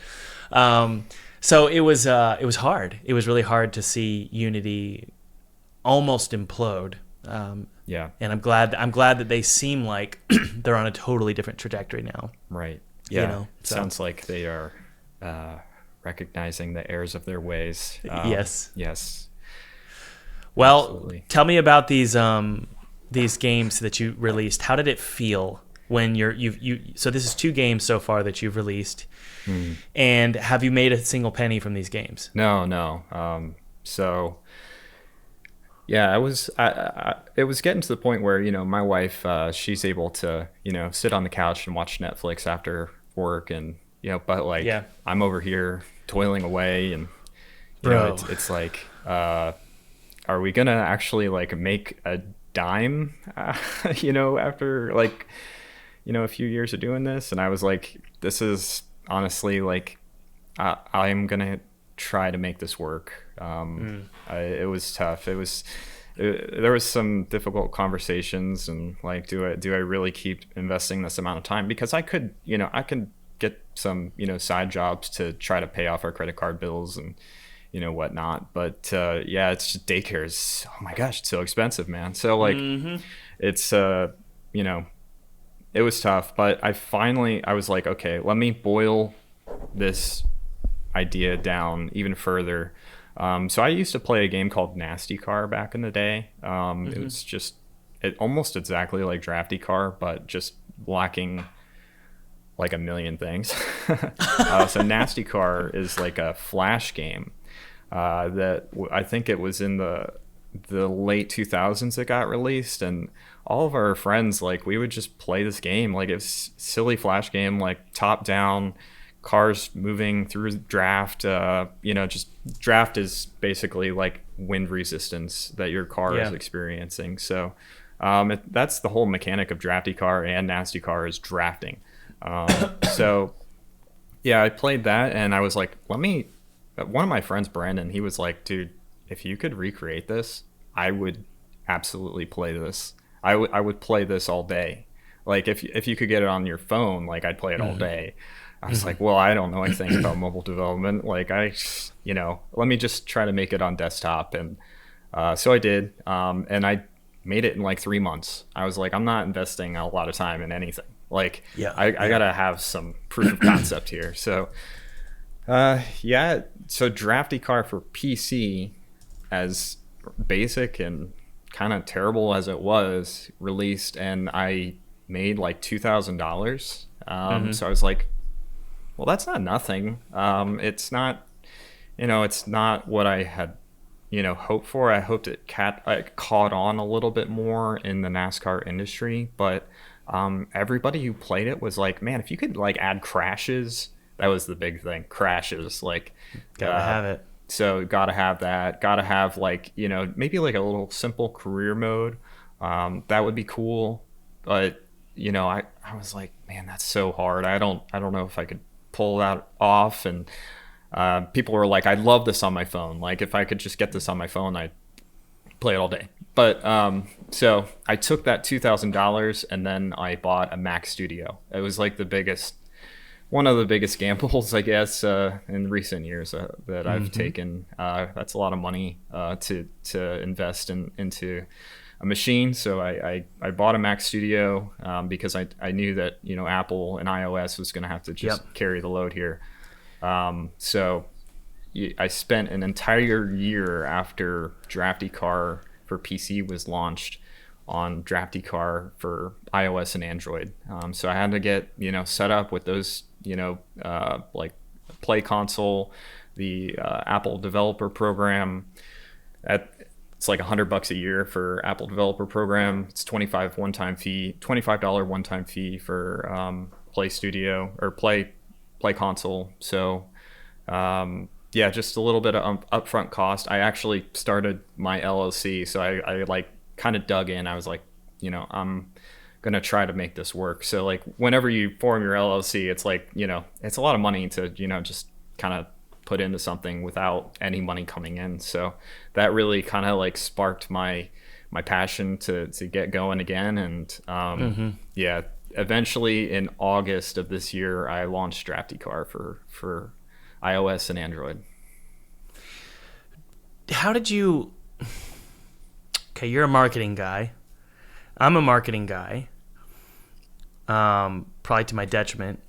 Speaker 1: So it was hard. It was really hard to see Unity almost implode.
Speaker 3: Yeah.
Speaker 1: And I'm glad that they seem like they're on a totally different trajectory now.
Speaker 3: Right. Yeah.
Speaker 1: So.
Speaker 3: Sounds like they are recognizing the errors of their ways.
Speaker 1: Yes.
Speaker 3: Yes.
Speaker 1: Well,
Speaker 3: Absolutely.
Speaker 1: Tell me about these games that you released. How did it feel when so this is 2 games so far that you've released. And have you made a single penny from these games?
Speaker 3: No. So yeah, it was getting to the point where, my wife, she's able to, sit on the couch and watch Netflix after work, and, but like,
Speaker 1: Yeah.
Speaker 3: I'm over here toiling away, and, it's like, are we going to actually like make a dime, after like, a few years of doing this? And I was like, this is honestly like, I'm going to try to make this work. It was tough. There was some difficult conversations, and like, do I really keep investing this amount of time? Because I could get some, side jobs to try to pay off our credit card bills and, whatnot. But it's just, daycare is, oh my gosh, it's so expensive, man. So like, it's, it was tough, but I was like, okay, let me boil this idea down even further. So I used to play a game called Nasty Car back in the day. It was just almost exactly like Drafty Car, but just lacking like a million things. So Nasty Car is like a Flash game that I think it was in the late 2000s it got released, and all of our friends, like, we would just play this game. Like, it was silly Flash game, like top down, cars moving through draft. Just draft is basically like wind resistance that your car is experiencing. So that's the whole mechanic of Drafty Car and Nasty Car is drafting. So yeah, I played that, and I was like, one of my friends, Brandon, he was like, dude, if you could recreate this, I would absolutely play this. I would play this all day. Like, if you could get it on your phone, like, I'd play it all day. I was like, well, I don't know anything about mobile development. Like, let me just try to make it on desktop. And so I did. And I made it in like 3 months. I was like, I'm not investing a lot of time in anything. Like, I got to have some proof of concept here. So, so Drafty Car for PC, as basic and kind of terrible as it was, released, and I made like $2,000. So I was like, well, that's not nothing. It's not, it's not what I had, hoped for. I hoped it caught on a little bit more in the NASCAR industry, but everybody who played it was like, man, if you could like add crashes, that was the big thing. Crashes, like,
Speaker 1: gotta have it.
Speaker 3: So gotta have that. Gotta have like, maybe like a little simple career mode. That would be cool. But I was like, man, that's so hard. I don't know if I could pull that off. And people were like, I love this on my phone. Like, if I could just get this on my phone, I'd play it all day. But so I took that $2,000 and then I bought a Mac Studio. It was like one of the biggest gambles, I guess, in recent years that I've taken. That's a lot of money to invest into a machine. So I bought a Mac Studio because I knew that Apple and iOS was going to have to just carry the load here. So I spent an entire year after Drafty Car for PC was launched on Drafty Car for iOS and Android. So I had to get set up with those like Play Console, the Apple Developer Program. It's like $100 a year for Apple Developer Program. It's $25 one-time fee for Play Studio or Play Console. So just a little bit of upfront cost. I actually started my LLC, so I like kind of dug in. I was like, I'm gonna try to make this work. So like, whenever you form your LLC, it's like, it's a lot of money to just kind of put into something without any money coming in. So that really kind of like sparked my passion to get going again. And eventually in August of this year, I launched Drafty Car for iOS and Android.
Speaker 1: How did you... Okay, you're a marketing guy. I'm a marketing guy. Probably to my detriment.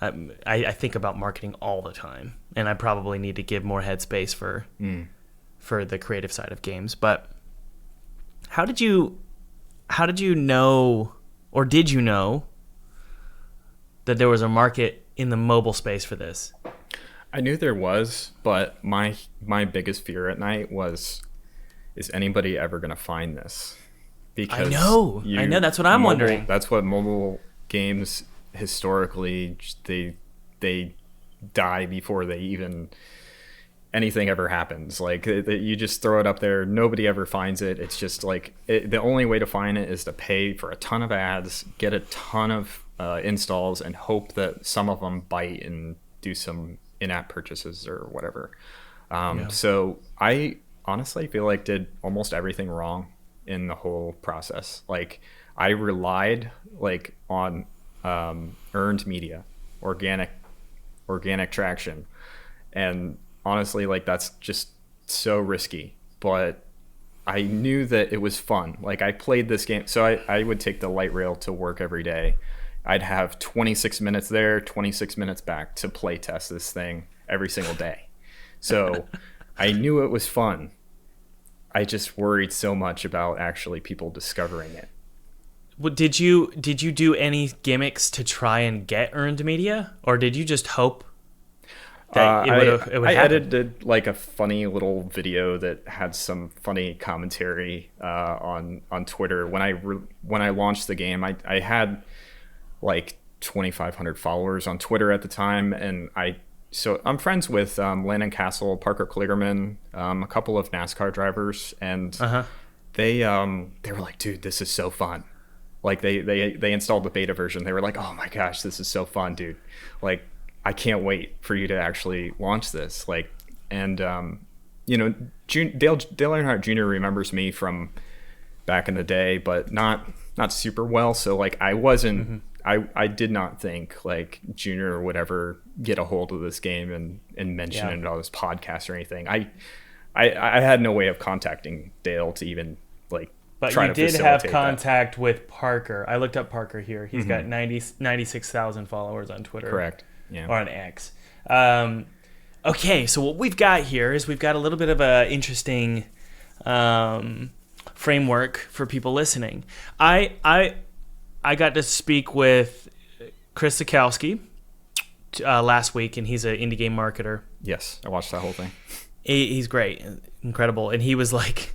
Speaker 1: I think about marketing all the time, and I probably need to give more headspace for the creative side of games. But how did you know, or did you know, that there was a market in the mobile space for this?
Speaker 3: I knew there was, but my biggest fear at night was, is anybody ever going to find this? Because
Speaker 1: I know. That's what I'm wondering.
Speaker 3: That's what mobile games historically, they die before they even anything ever happens. Like you just throw it up there, nobody ever finds it. It's just like the only way to find it is to pay for a ton of ads, get a ton of installs, and hope that some of them bite and do some in-app purchases or whatever. So I honestly feel like did almost everything wrong in the whole process. Like I relied on earned media, organic traction, and honestly, that's just so risky. But I knew that it was fun. Like I played this game, so I would take the light rail to work every day. I'd have 26 minutes there, 26 minutes back to play test this thing every single day. So I knew it was fun. I just worried so much about actually people discovering it.
Speaker 1: Well, did you do any gimmicks to try and get earned media, or did you just hope that it would
Speaker 3: I
Speaker 1: happen?
Speaker 3: edited a funny little video that had some funny commentary on Twitter. When I launched the game, I had 2,500 followers on Twitter at the time, and so I'm friends with Landon Castle, Parker Kligerman, a couple of NASCAR drivers, and they were like, dude, this is so fun. They installed the beta version. They were like, oh my gosh, this is so fun, dude. I can't wait for you to actually launch this. Dale Earnhardt Jr. remembers me from back in the day, but not super well. So I wasn't, I did not think Junior would ever get a hold of this game and mention it on his podcast or anything. I had no way of contacting Dale to even
Speaker 1: but
Speaker 3: try
Speaker 1: you
Speaker 3: to
Speaker 1: did have
Speaker 3: facilitate
Speaker 1: contact with Parker. I looked up Parker here. He's got 96,000 followers on Twitter.
Speaker 3: Correct. Yeah.
Speaker 1: Or on X. Okay, so what we've got here is we've got a little bit of a interesting framework for people listening. I got to speak with Chris Sikowski last week, and he's an indie game marketer.
Speaker 3: Yes, I watched that whole thing.
Speaker 1: He's great, incredible, and he was like,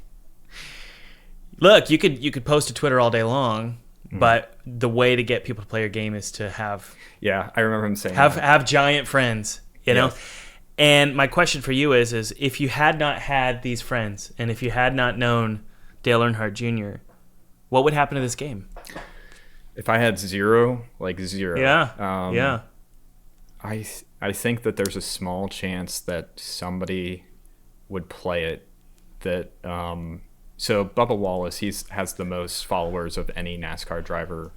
Speaker 1: "Look, you could post to Twitter all day long, but the way to get people to play your game is to have
Speaker 3: I remember him saying
Speaker 1: have giant friends, you know." And my question for you is if you had not had these friends, and if you had not known Dale Earnhardt Jr., what would happen to this game?
Speaker 3: If I had zero,
Speaker 1: Yeah.
Speaker 3: I think that there's a small chance that somebody would play it. So Bubba Wallace, has the most followers of any NASCAR driver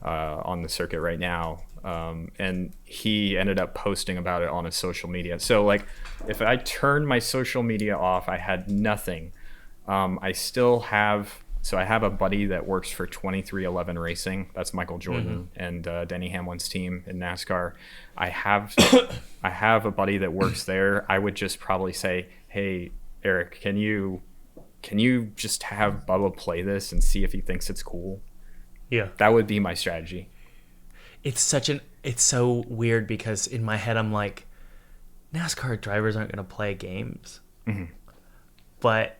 Speaker 3: on the circuit right now, and he ended up posting about it on his social media. So if I turned my social media off, I had nothing. I still have. So I have a buddy that works for 2311 Racing. That's Michael Jordan and Denny Hamlin's team in NASCAR. I have a buddy that works there. I would just probably say, hey, Eric, can you just have Bubba play this and see if he thinks it's cool?
Speaker 1: Yeah.
Speaker 3: That would be my strategy.
Speaker 1: It's so weird because in my head I'm like, NASCAR drivers aren't going to play games. But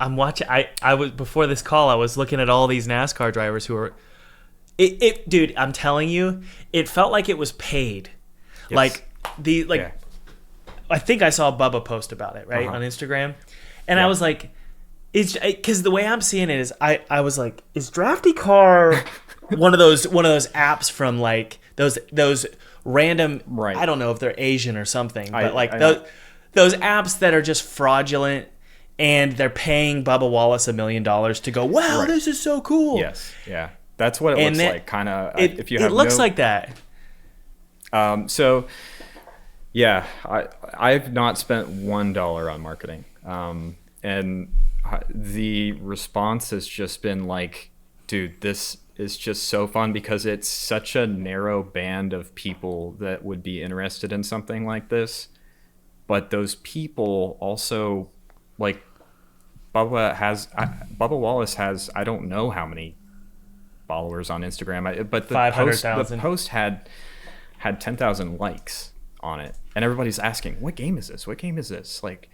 Speaker 1: I'm watching. I was before this call. I was looking at all these NASCAR drivers who are. Dude, I'm telling you, it felt like it was paid.
Speaker 3: Yes.
Speaker 1: I think I saw Bubba post about it on Instagram, and I was like, it's because the way I'm seeing it is I was like, is Drafty Car one of those apps from those random I don't know if they're Asian or something, but those apps that are just fraudulent. And they're paying Bubba Wallace $1 million to go, wow, this is so cool.
Speaker 3: Yes, yeah. That's what it looks like, kind of.
Speaker 1: It looks like that.
Speaker 3: So Yeah, I've not spent $1 on marketing, and the response has just been like, dude, this is just so fun because it's such a narrow band of people that would be interested in something like this. But those people also, like, Bubba Wallace has, I don't know how many followers on Instagram, but the
Speaker 1: 500,000.
Speaker 3: the post had 10,000 likes on it, and everybody's asking, what game is this? What game is this? Like,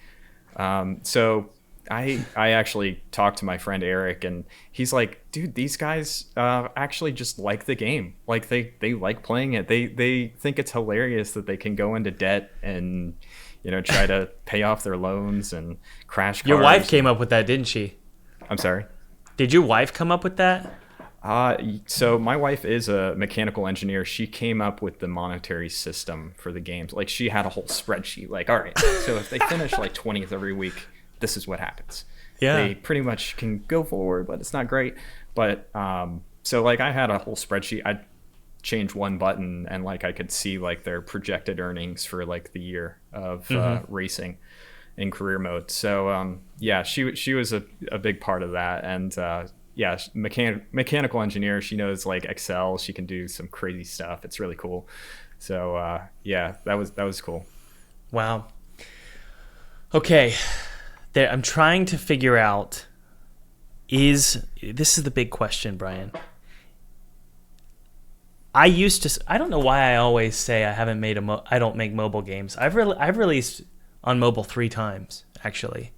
Speaker 3: so I actually talked to my friend Eric, and he's like, dude, these guys actually just like the game. Like they like playing it. They think it's hilarious that they can go into debt and, you know, try to pay off their loans and crash cars.
Speaker 1: Your wife came up with that, didn't she?
Speaker 3: I'm sorry?
Speaker 1: Did your wife come up with that?
Speaker 3: So my wife is a mechanical engineer. She came up with the monetary system for the games. Like, she had a whole spreadsheet. Like, all right, so if they finish like 20th every week, this is what happens.
Speaker 1: Yeah.
Speaker 3: They pretty much can go forward, but it's not great. But so like I had a whole spreadsheet. I'd change one button and like I could see like their projected earnings for like the year of racing in career mode. So yeah, she was a big part of that. And yeah, mechanical engineer. She knows like Excel. She can do some crazy stuff. It's really cool. So yeah, that was cool.
Speaker 1: Wow. Okay, I'm trying to figure out. This is the big question, Bryan. I don't know why I always say I haven't made I don't make mobile games. I've released on mobile 3 times actually.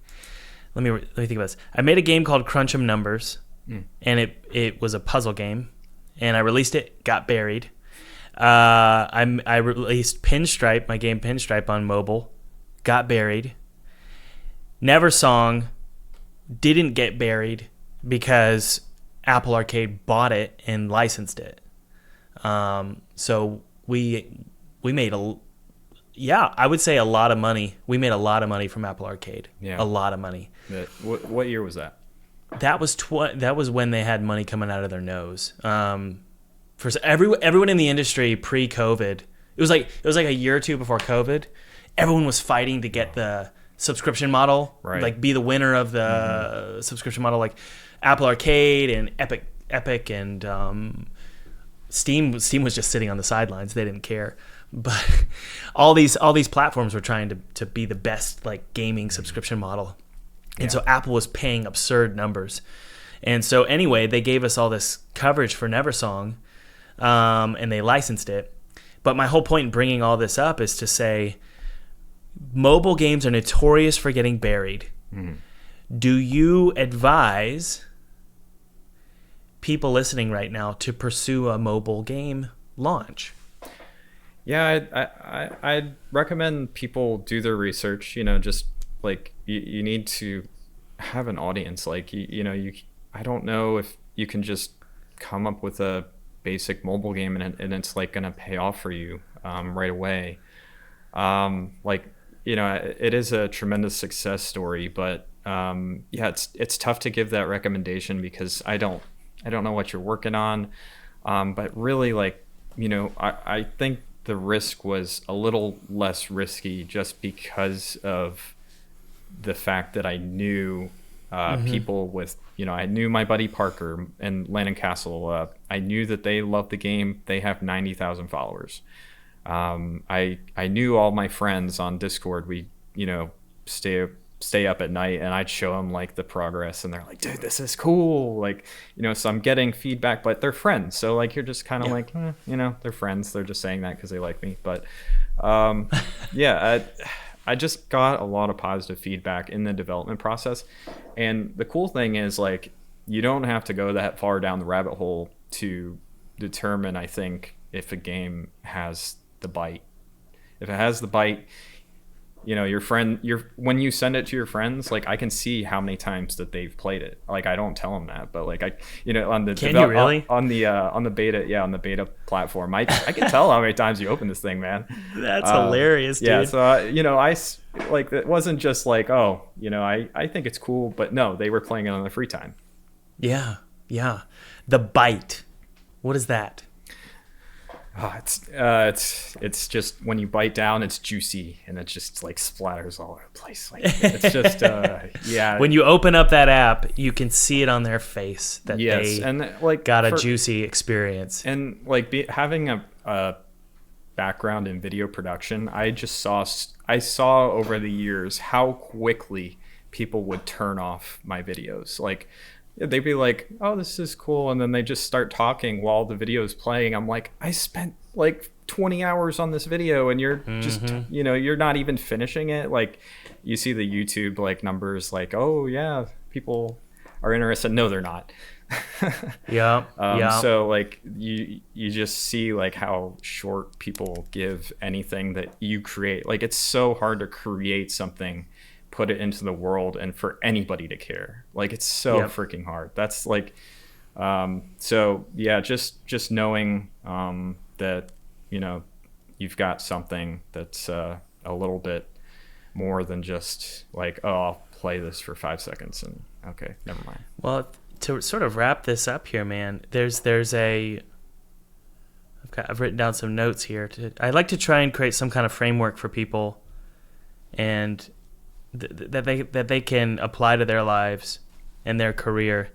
Speaker 1: Let me think about this. I made a game called Crunch 'em Numbers. And it was a puzzle game, and I released it, got buried. I released Pinstripe, my game Pinstripe, on mobile, got buried. Neversong didn't get buried because Apple Arcade bought it and licensed it. So we made I would say a lot of money. We made a lot of money from Apple Arcade.
Speaker 3: Yeah.
Speaker 1: A lot of money.
Speaker 3: What year was that?
Speaker 1: That was when they had money coming out of their nose. For everyone in the industry pre-COVID, it was like a year or two before COVID. Everyone was fighting to get the subscription model,
Speaker 3: right.
Speaker 1: Like be the winner of the subscription model, like Apple Arcade and Epic and Steam. Steam was just sitting on the sidelines; they didn't care. But all these platforms were trying to be the best like gaming subscription model. And so Apple was paying absurd numbers. And so anyway, they gave us all this coverage for Neversong, and they licensed it. But my whole point in bringing all this up is to say mobile games are notorious for getting buried. Mm-hmm. Do you advise people listening right now to pursue a mobile game launch?
Speaker 3: Yeah, I'd recommend people do their research, you know, just like you need to have an audience. Like I don't know if you can just come up with a basic mobile game and it's like gonna pay off for you right away. Like, you know, it is a tremendous success story, but yeah, it's tough to give that recommendation because I don't know what you're working on. But really, like, you know, I think the risk was a little less risky just because of the fact that I knew people with, you know, I knew my buddy Parker and Landon Castle. I knew that they love the game. They have 90,000 followers. I knew all my friends on Discord. We, you know, stay up at night and I'd show them like the progress and they're like, dude, this is cool. Like, you know, so I'm getting feedback, but they're friends. So like, you're just kind of like, you know, they're friends. They're just saying that because they like me. But yeah, I just got a lot of positive feedback in the development process. And the cool thing is, like, you don't have to go that far down the rabbit hole to determine, I think, if a game has the bite. If it has the bite, you know, when you send it to your friends, like, I can see how many times that they've played it. Like, I don't tell them that, but like, on the
Speaker 1: can you really
Speaker 3: on the beta platform, I can tell how many times you open this thing, man.
Speaker 1: That's hilarious, dude.
Speaker 3: Yeah, so you know, I like, it wasn't just like, oh, you know, I think it's cool, but no, they were playing it on their free time.
Speaker 1: Yeah. The bite. What is that?
Speaker 3: It's just when you bite down, it's juicy and it just like splatters all over the place. Like it's just yeah.
Speaker 1: When you open up that app, you can see it on their face that they
Speaker 3: and like
Speaker 1: got a juicy experience.
Speaker 3: And like having a background in video production, I saw over the years how quickly people would turn off my videos. Like they'd be like, oh, this is cool, and then they just start talking while the video is playing. I'm like, I spent like 20 hours on this video and you're just you're not even finishing it. Like you see the YouTube like numbers like, oh yeah, people are interested. No, they're not.
Speaker 1: Yeah.
Speaker 3: So like you just see like how short people give anything that you create. Like it's so hard to create something, put it into the world, and for anybody to care. Like it's so freaking hard. That's like so yeah, just knowing that you've got something that's a little bit more than just like, oh, I'll play this for 5 seconds and okay, never mind.
Speaker 1: Well, to sort of wrap this up here, man, I've written down some notes here. I'd like to try and create some kind of framework for people, and that they can apply to their lives and their career.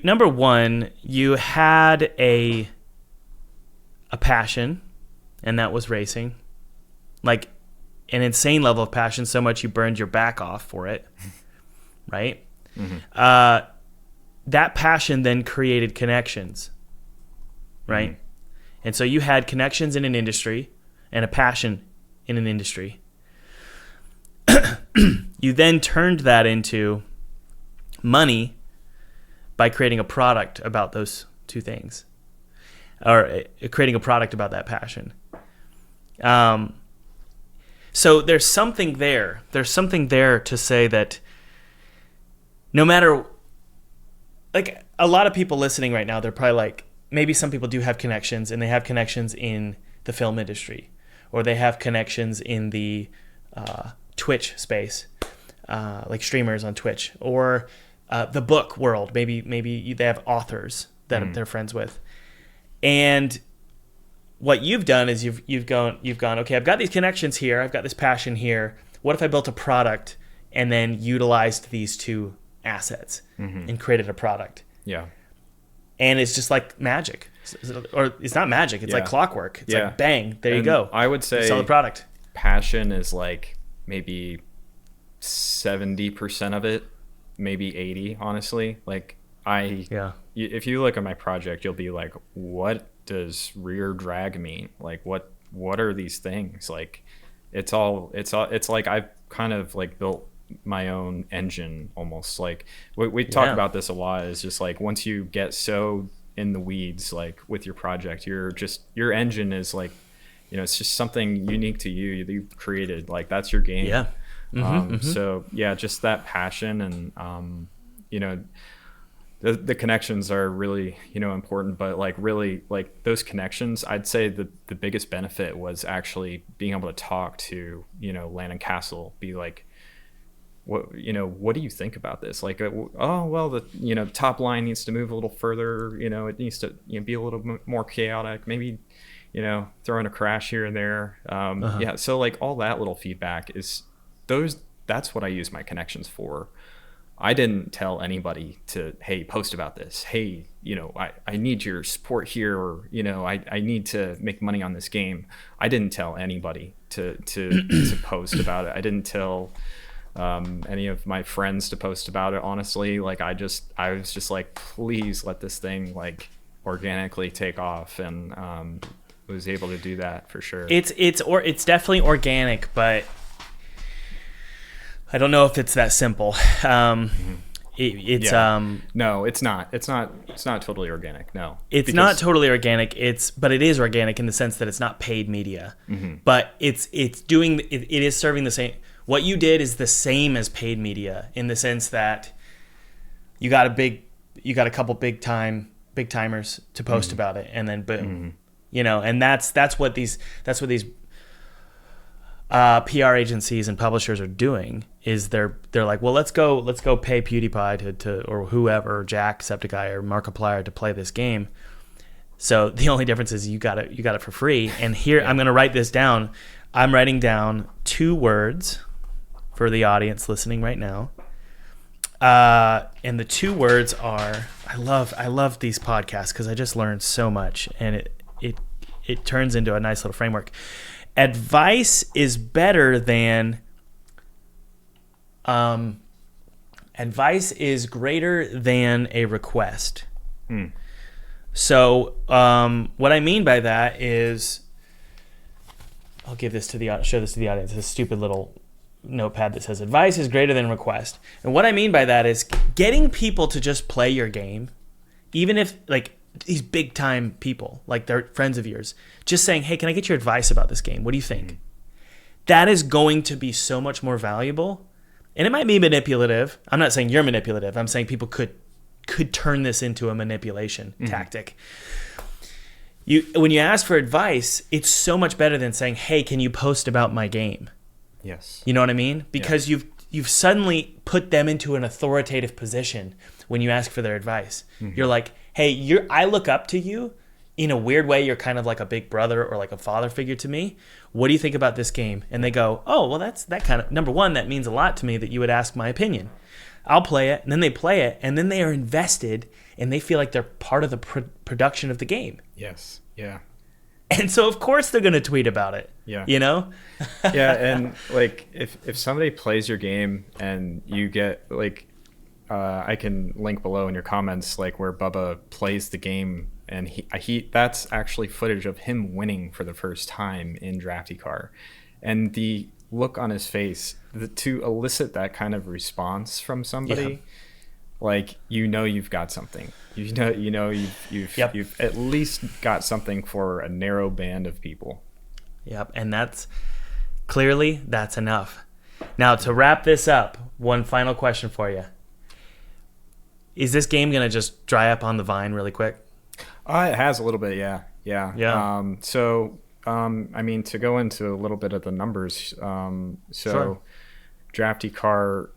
Speaker 1: Number one, you had a passion, and that was racing, like an insane level of passion, so much you burned your back off for it, right? Mm-hmm. That passion then created connections, right? Mm-hmm. And so you had connections in an industry and a passion in an industry. You then turned that into money by creating a product about those two things, or creating a product about that passion. So there's something there. There's something there to say that no matter, like a lot of people listening right now, they're probably like, maybe some people do have connections, and they have connections in the film industry, or they have connections in the Twitch space, like streamers on Twitch, or the book world. Maybe they have authors that they're friends with. And what you've done is you've gone, okay, I've got these connections here, I've got this passion here. What if I built a product and then utilized these two assets and created a product?
Speaker 3: Yeah.
Speaker 1: And it's just like magic. Or it's not magic, it's like clockwork. It's like bang, there you go.
Speaker 3: I would say
Speaker 1: sell the product.
Speaker 3: Passion is like maybe 70% of it, maybe 80, honestly. Like if you look at my project, you'll be like, what does rear drag mean? Like what are these things? Like it's like I've kind of like built my own engine almost. Like we talk about this a lot, is just like once you get so in the weeds like with your project, your engine is like, it's just something unique to you that you've created. Like that's your game. So yeah, just that passion, and the connections are really important, but like really like those connections, I'd say the biggest benefit was actually being able to talk to Landon Castle, be like, what do you think about this? Like, oh well, the top line needs to move a little further, it needs to be a little bit more chaotic, maybe throw in a crash here and there. So like all that little feedback is that's what I use my connections for. I didn't tell anybody to, hey, post about this. Hey, I need your support here, or, I need to make money on this game. I didn't tell anybody to post about it. I didn't tell any of my friends to post about it, honestly. Like I was just like, please let this thing like organically take off, and was able to do that for sure. It's definitely organic, but I don't know if it's that simple. No, it's not. It's not totally organic. No, it's not totally organic. But it is organic in the sense that it's not paid media. But it is serving the same. What you did is the same as paid media in the sense that you got a couple big timers to post about it, and then boom, and that's what these PR agencies and publishers are doing. Is they're like, well, let's go pay PewDiePie to or whoever, Jacksepticeye or Markiplier to play this game.
Speaker 1: So the only difference is you got it for free. And here I'm going to write this down. I'm writing down 2 words for the audience listening right now. And the 2 words are, I love these podcasts because I just learned so much, and it turns into a nice little framework. Advice is greater than a request. So what I mean by that is, I'll show this to the audience. This stupid little notepad that says advice is greater than request. And what I mean by that is getting people to just play your game, even if like these big time people, like they're friends of yours, just saying, hey, can I get your advice about this game? What do you think? That is going to be so much more valuable. And it might be manipulative. I'm not saying you're manipulative. I'm saying people could turn this into a manipulation tactic. When you ask for advice, it's so much better than saying, hey, can you post about my game?
Speaker 3: Yes.
Speaker 1: You know what I mean? Because you've suddenly put them into an authoritative position when you ask for their advice. You're like, hey, I look up to you. In a weird way, you're kind of like a big brother or like a father figure to me. What do you think about this game? And they go, oh, well, that kind of, number one, that means a lot to me that you would ask my opinion. I'll play it, and then they play it, and then they are invested, and they feel like they're part of the production of the game.
Speaker 3: Yes. Yeah.
Speaker 1: And so, of course, they're going to tweet about it.
Speaker 3: Yeah.
Speaker 1: You know?
Speaker 3: Yeah, and like if somebody plays your game and you get like, I can link below in your comments like where Bubba plays the game, and he that's actually footage of him winning for the first time in Drafty Car, and the look on his face to elicit that kind of response from somebody. Like, you've got something. You've at least got something for a narrow band of people.
Speaker 1: Yep, and that's enough. Now, to wrap this up, one final question for you. Is this game going to just dry up on the vine really quick?
Speaker 3: It has a little bit, yeah. I mean, to go into a little bit of the numbers,
Speaker 1: Sure.
Speaker 3: Drafty Car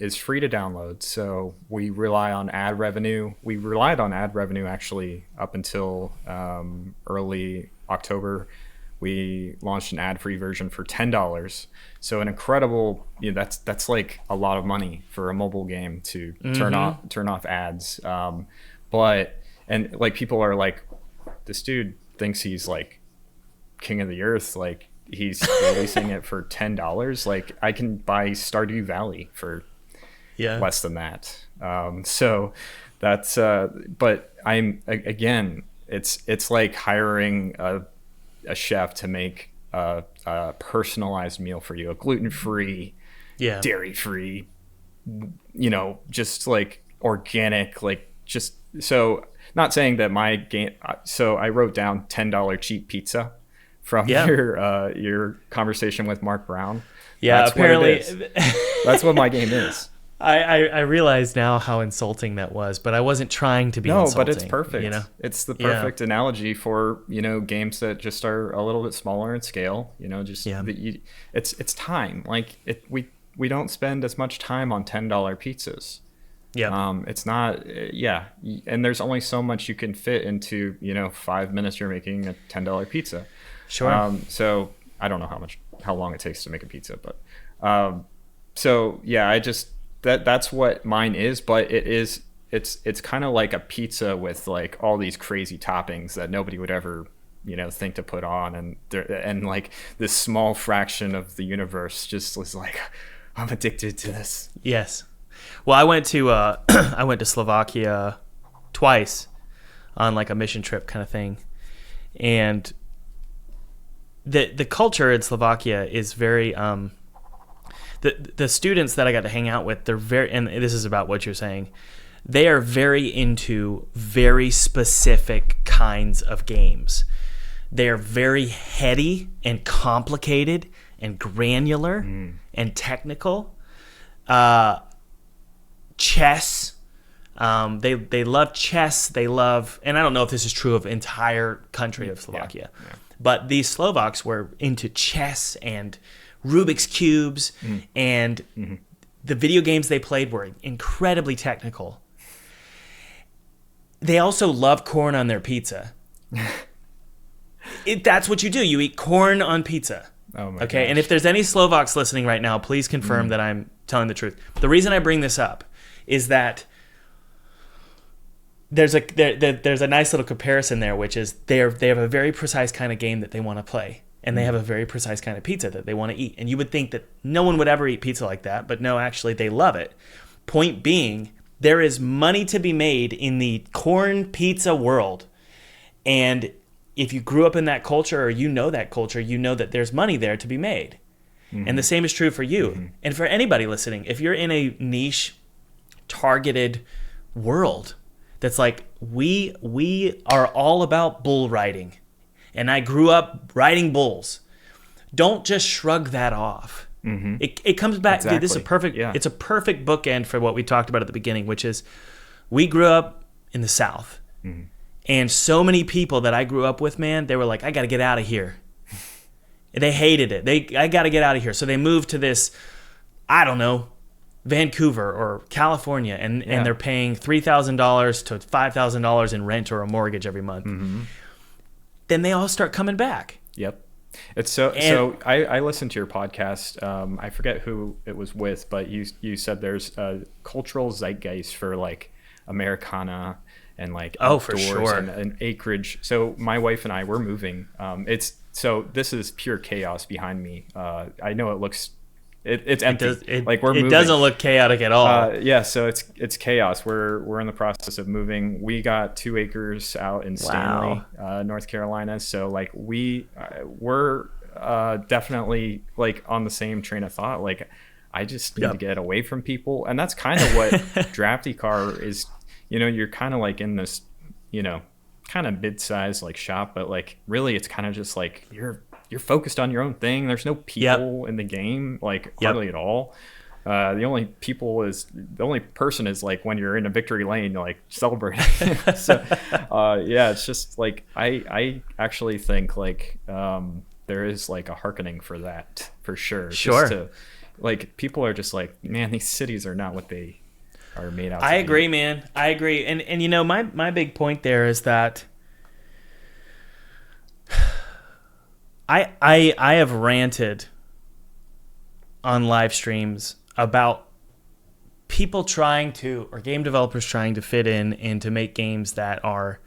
Speaker 3: is free to download, so we rely on ad revenue. We relied on ad revenue actually up until early October. We launched an ad-free version for $10. So an incredible, that's like a lot of money for a mobile game to turn off ads. But like people are like, this dude thinks he's like king of the earth, like he's releasing it for $10. Like I can buy Stardew Valley for less than that. So that's but again, it's like hiring a chef to make a personalized meal for you, a gluten-free, dairy-free, just like organic, like just so. Not saying that my game. So I wrote down $10 cheap pizza from your conversation with Mark Brown.
Speaker 1: Yeah,
Speaker 3: that's
Speaker 1: apparently
Speaker 3: what it is. That's what my game is.
Speaker 1: I realize now how insulting that was, but I wasn't trying to be insulting.
Speaker 3: No, but it's perfect. It's the perfect analogy for, games that just are a little bit smaller in scale, it's time. Like we don't spend as much time on $10 pizzas. Yeah. It's not, and there's only so much you can fit into, 5 minutes you're making a $10 pizza.
Speaker 1: Sure.
Speaker 3: So I don't know how long it takes to make a pizza, but, that's what mine is, but it's kind of like a pizza with like all these crazy toppings that nobody would ever, think to put on. And like this small fraction of the universe just was like, I'm addicted to this.
Speaker 1: Yes. Well, I went to Slovakia twice on like a mission trip kind of thing. And the culture in Slovakia is very, the students that I got to hang out with, they're very, and this is about what you're saying, they are very into very specific kinds of games. They are very heady and complicated and granular and technical. Chess. They love chess. They love, and I don't know if this is true of entire country of Slovakia, but these Slovaks were into chess and Rubik's cubes, and the video games they played were incredibly technical. They also love corn on their pizza. That's what you do. You eat corn on pizza.
Speaker 3: Oh my
Speaker 1: okay,
Speaker 3: gosh.
Speaker 1: and if there's any Slovaks listening right now, please confirm that I'm telling the truth. The reason I bring this up is that there's a nice little comparison there, which is they have a very precise kind of game that they want to play, and they have a very precise kind of pizza that they want to eat. And you would think that no one would ever eat pizza like that, but no, actually they love it. Point being, there is money to be made in the corn pizza world, and if you grew up in that culture or you know that culture, you know that there's money there to be made. And the same is true for you. And for anybody listening, if you're in a niche, targeted world that's like, we are all about bull riding, and I grew up riding bulls, don't just shrug that off. It comes back.
Speaker 3: Exactly.
Speaker 1: Dude, this is a perfect.
Speaker 3: Yeah.
Speaker 1: It's a perfect bookend for what we talked about at the beginning, which is we grew up in the South. And so many people that I grew up with, man, they were like, I got to get out of here. They hated it. I got to get out of here. So they moved to this, I don't know, Vancouver or California, and they're paying $3,000 to $5,000 in rent or a mortgage every month. Then they all start coming back.
Speaker 3: Yep. It's so I listened to your podcast. I forget who it was with, but you said there's a cultural zeitgeist for like Americana and like outdoors
Speaker 1: for sure.
Speaker 3: and acreage. So my wife and I were moving. This is pure chaos behind me. I know it looks it's empty. Like we're moving.
Speaker 1: It doesn't look chaotic at all.
Speaker 3: So it's chaos. We're in the process of moving. We got 2 acres out in Stanley, North Carolina. So like we're definitely like on the same train of thought. Like I just need to get away from people, and that's kind of what Drafty Car is. You're kind of like in this, kind of mid-sized like shop, but like really it's kind of just like you're focused on your own thing. There's no people in the game, like hardly at all. The only person is like when you're in a victory lane, like celebrating. So it's just like I actually think like there is like a hearkening for that for sure. Just like people are just like, man, these cities are not what they are made out.
Speaker 1: I agree, man. I agree, and my big point there is that I have ranted on live streams about people trying to, or game developers trying to fit in and to make games that are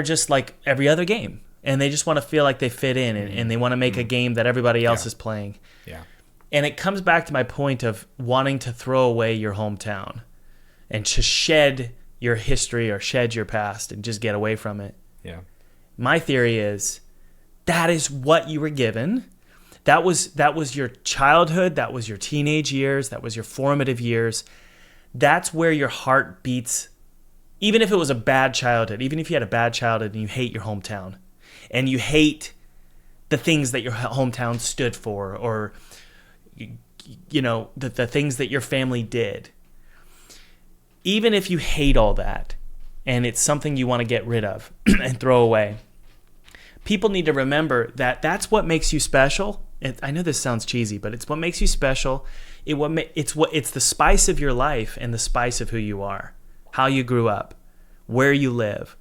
Speaker 1: just like every other game, and they just want to feel like they fit in, and they want to make a game that everybody else is playing. Yeah. And it comes back to my point of wanting to throw away your hometown and to shed your history or shed your past and just get away from it.
Speaker 3: Yeah.
Speaker 1: My theory is that is what you were given. That was your childhood. That was your teenage years. That was your formative years. That's where your heart beats. Even if it was a bad childhood, even if you had a bad childhood and you hate your hometown and you hate the things that your hometown stood for, or the things that your family did, even if you hate all that and it's something you want to get rid of and throw away, people need to remember that that's what makes you special. I know this sounds cheesy, but it's what makes you special. It's the spice of your life and the spice of who you are, how you grew up, where you live,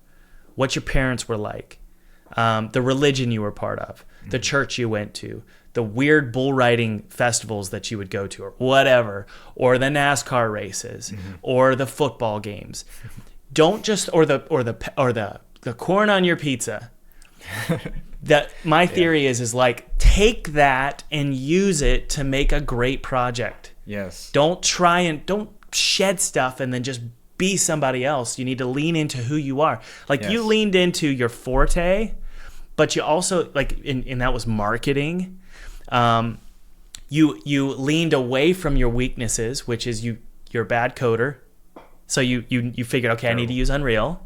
Speaker 1: what your parents were like, the religion you were part of, the church you went to, the weird bull riding festivals that you would go to, or whatever, or the NASCAR races, or the football games. Don't just or the corn on your pizza. That my theory is like, take that and use it to make a great project.
Speaker 3: Yes.
Speaker 1: Don't shed stuff and then just be somebody else. You need to lean into who you are. Like you leaned into your forte, but you also and that was marketing. You leaned away from your weaknesses, which is you're a bad coder. So you figured, okay, I need to use Unreal.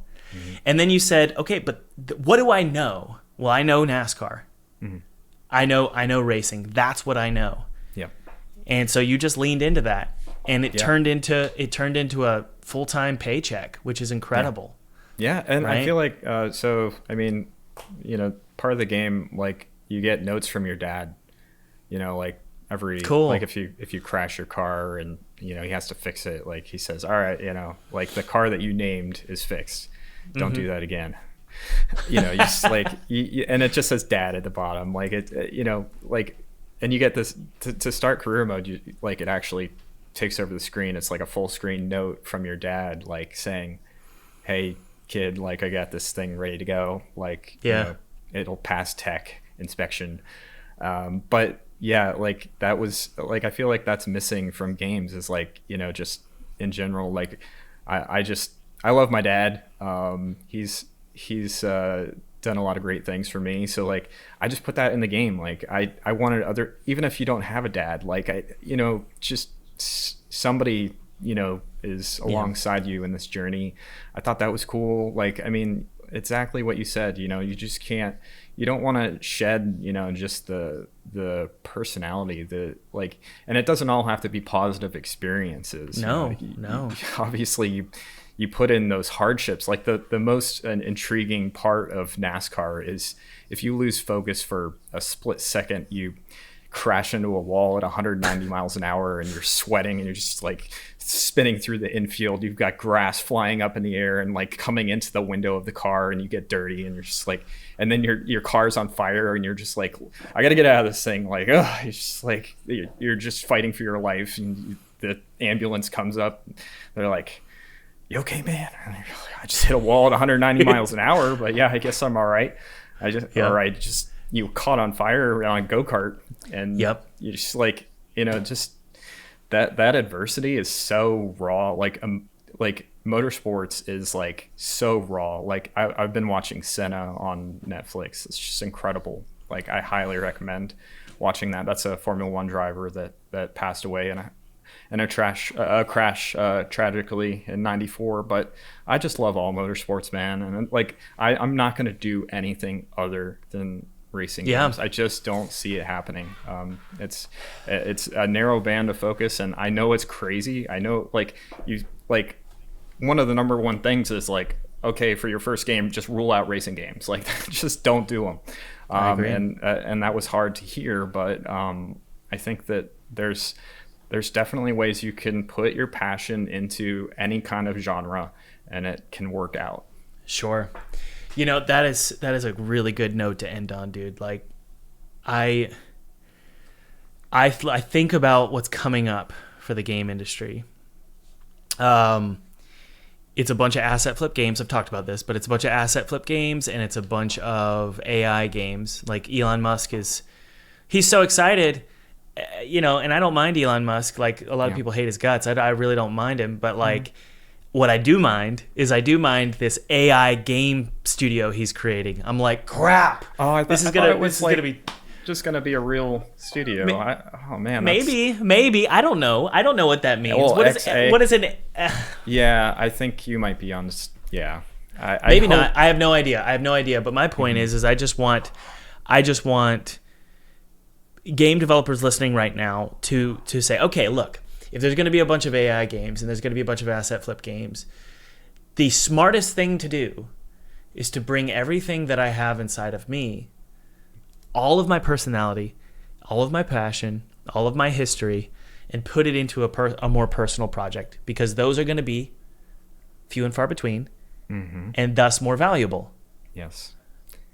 Speaker 1: And then you said, okay, but what do I know? Well, I know NASCAR. I know racing. That's what I know.
Speaker 3: Yep.
Speaker 1: And so you just leaned into that, and it turned into a full-time paycheck, which is incredible.
Speaker 3: Yeah, and
Speaker 1: right?
Speaker 3: I feel like part of the game, like you get notes from your dad. Like every like if you crash your car and he has to fix it, like he says, all right, like the car that you named is fixed. don't do that again. You know, you just like, and it just says dad at the bottom. Like it, you know, like, and you get this to start career mode, like it actually takes over the screen. It's like a full screen note from your dad, like saying, hey kid, like I got this thing ready to go. Like, you know, it'll pass tech inspection. But yeah, like that was like, I feel like that's missing from games, is like, you know, just in general, like I love my dad. He's done a lot of great things for me. So like, I just put that in the game. Like I wanted other, even if you don't have a dad, like you know, just somebody, you know, is alongside you in this journey. I thought that was cool. Like, I mean, exactly what you said, you know, you just can't, you don't want to shed, you know, just the personality, the like, and it doesn't all have to be positive experiences.
Speaker 1: No.
Speaker 3: Obviously you put in those hardships. Like the most intriguing part of NASCAR is if you lose focus for a split second, you crash into a wall at 190 miles an hour and you're sweating and you're just like spinning through the infield. You've got grass flying up in the air and like coming into the window of the car, and you get dirty and you're just like, and then your car's on fire and you're just like, I gotta get out of this thing. Like, oh, it's just like, you're just fighting for your life, and the ambulance comes up. They're like, you okay, man? And you're like, I just hit a wall at 190 miles an hour, but yeah, I guess I'm all right. All right, just you caught on fire on a go-kart, and you just like, you know, just that adversity is so raw. Like motorsports is like so raw. Like I've been watching Senna on Netflix. It's just incredible. Like I highly recommend watching that. That's a Formula One driver that passed away in a crash tragically in '94. But I just love all motorsports, man. And like I'm not going to do anything other than racing games. I just don't see it happening. It's a narrow band of focus, and I know it's crazy. I know like one of the number one things is like, okay, for your first game, just rule out racing games. Like just don't do them.
Speaker 1: I agree.
Speaker 3: And that was hard to hear, but I think that there's definitely ways you can put your passion into any kind of genre and it can work out.
Speaker 1: Sure. You know, that is a really good note to end on, dude. Like, I think about what's coming up for the game industry. It's a bunch of asset flip games. I've talked about this, but it's a bunch of asset flip games, and it's a bunch of AI games. Like Elon Musk he's so excited, you know, and I don't mind Elon Musk. Like a lot of people hate his guts. I really don't mind him, but like. What I do mind is this AI game studio he's creating. I'm like, crap.
Speaker 3: Oh,
Speaker 1: this is gonna be
Speaker 3: just gonna be a real studio.
Speaker 1: Maybe I don't know. I don't know what that means.
Speaker 3: Well,
Speaker 1: what is it?
Speaker 3: Yeah, I think you might be on this. Yeah,
Speaker 1: maybe not. I have no idea. But my point is I just want game developers listening right now to say, okay, look. If there's going to be a bunch of AI games and there's going to be a bunch of asset flip games, the smartest thing to do is to bring everything that I have inside of me, all of my personality, all of my passion, all of my history, and put it into a more personal project, because those are going to be few and far between, and thus more valuable.
Speaker 3: Yes.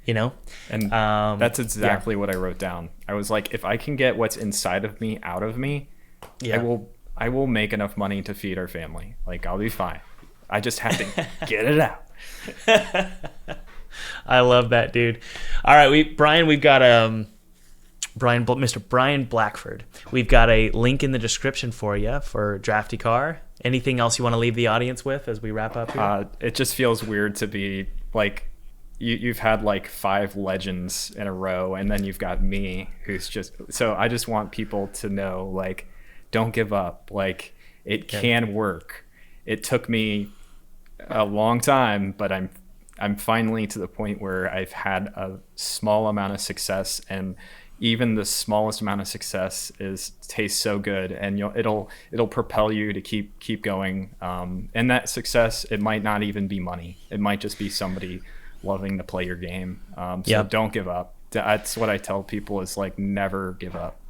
Speaker 1: You know?
Speaker 3: And that's exactly what I wrote down. I was like, if I can get what's inside of me out of me, I will make enough money to feed our family. Like, I'll be fine. I just have to get it out.
Speaker 1: I love that, dude. All right, we've got Mr. Bryan Blackford. We've got a link in the description for you for Drafty Car. Anything else you want to leave the audience with as we wrap up here?
Speaker 3: It just feels weird to be like, you've had like 5 legends in a row, and then you've got me, who's just. So I just want people to know, like, don't give up. Like, it can work. It took me a long time, but I'm finally to the point where I've had a small amount of success, and even the smallest amount of success tastes so good, and it'll propel you to keep going. And that success, it might not even be money. It might just be somebody loving to play your game. So don't give up. That's what I tell people, is like, never give up.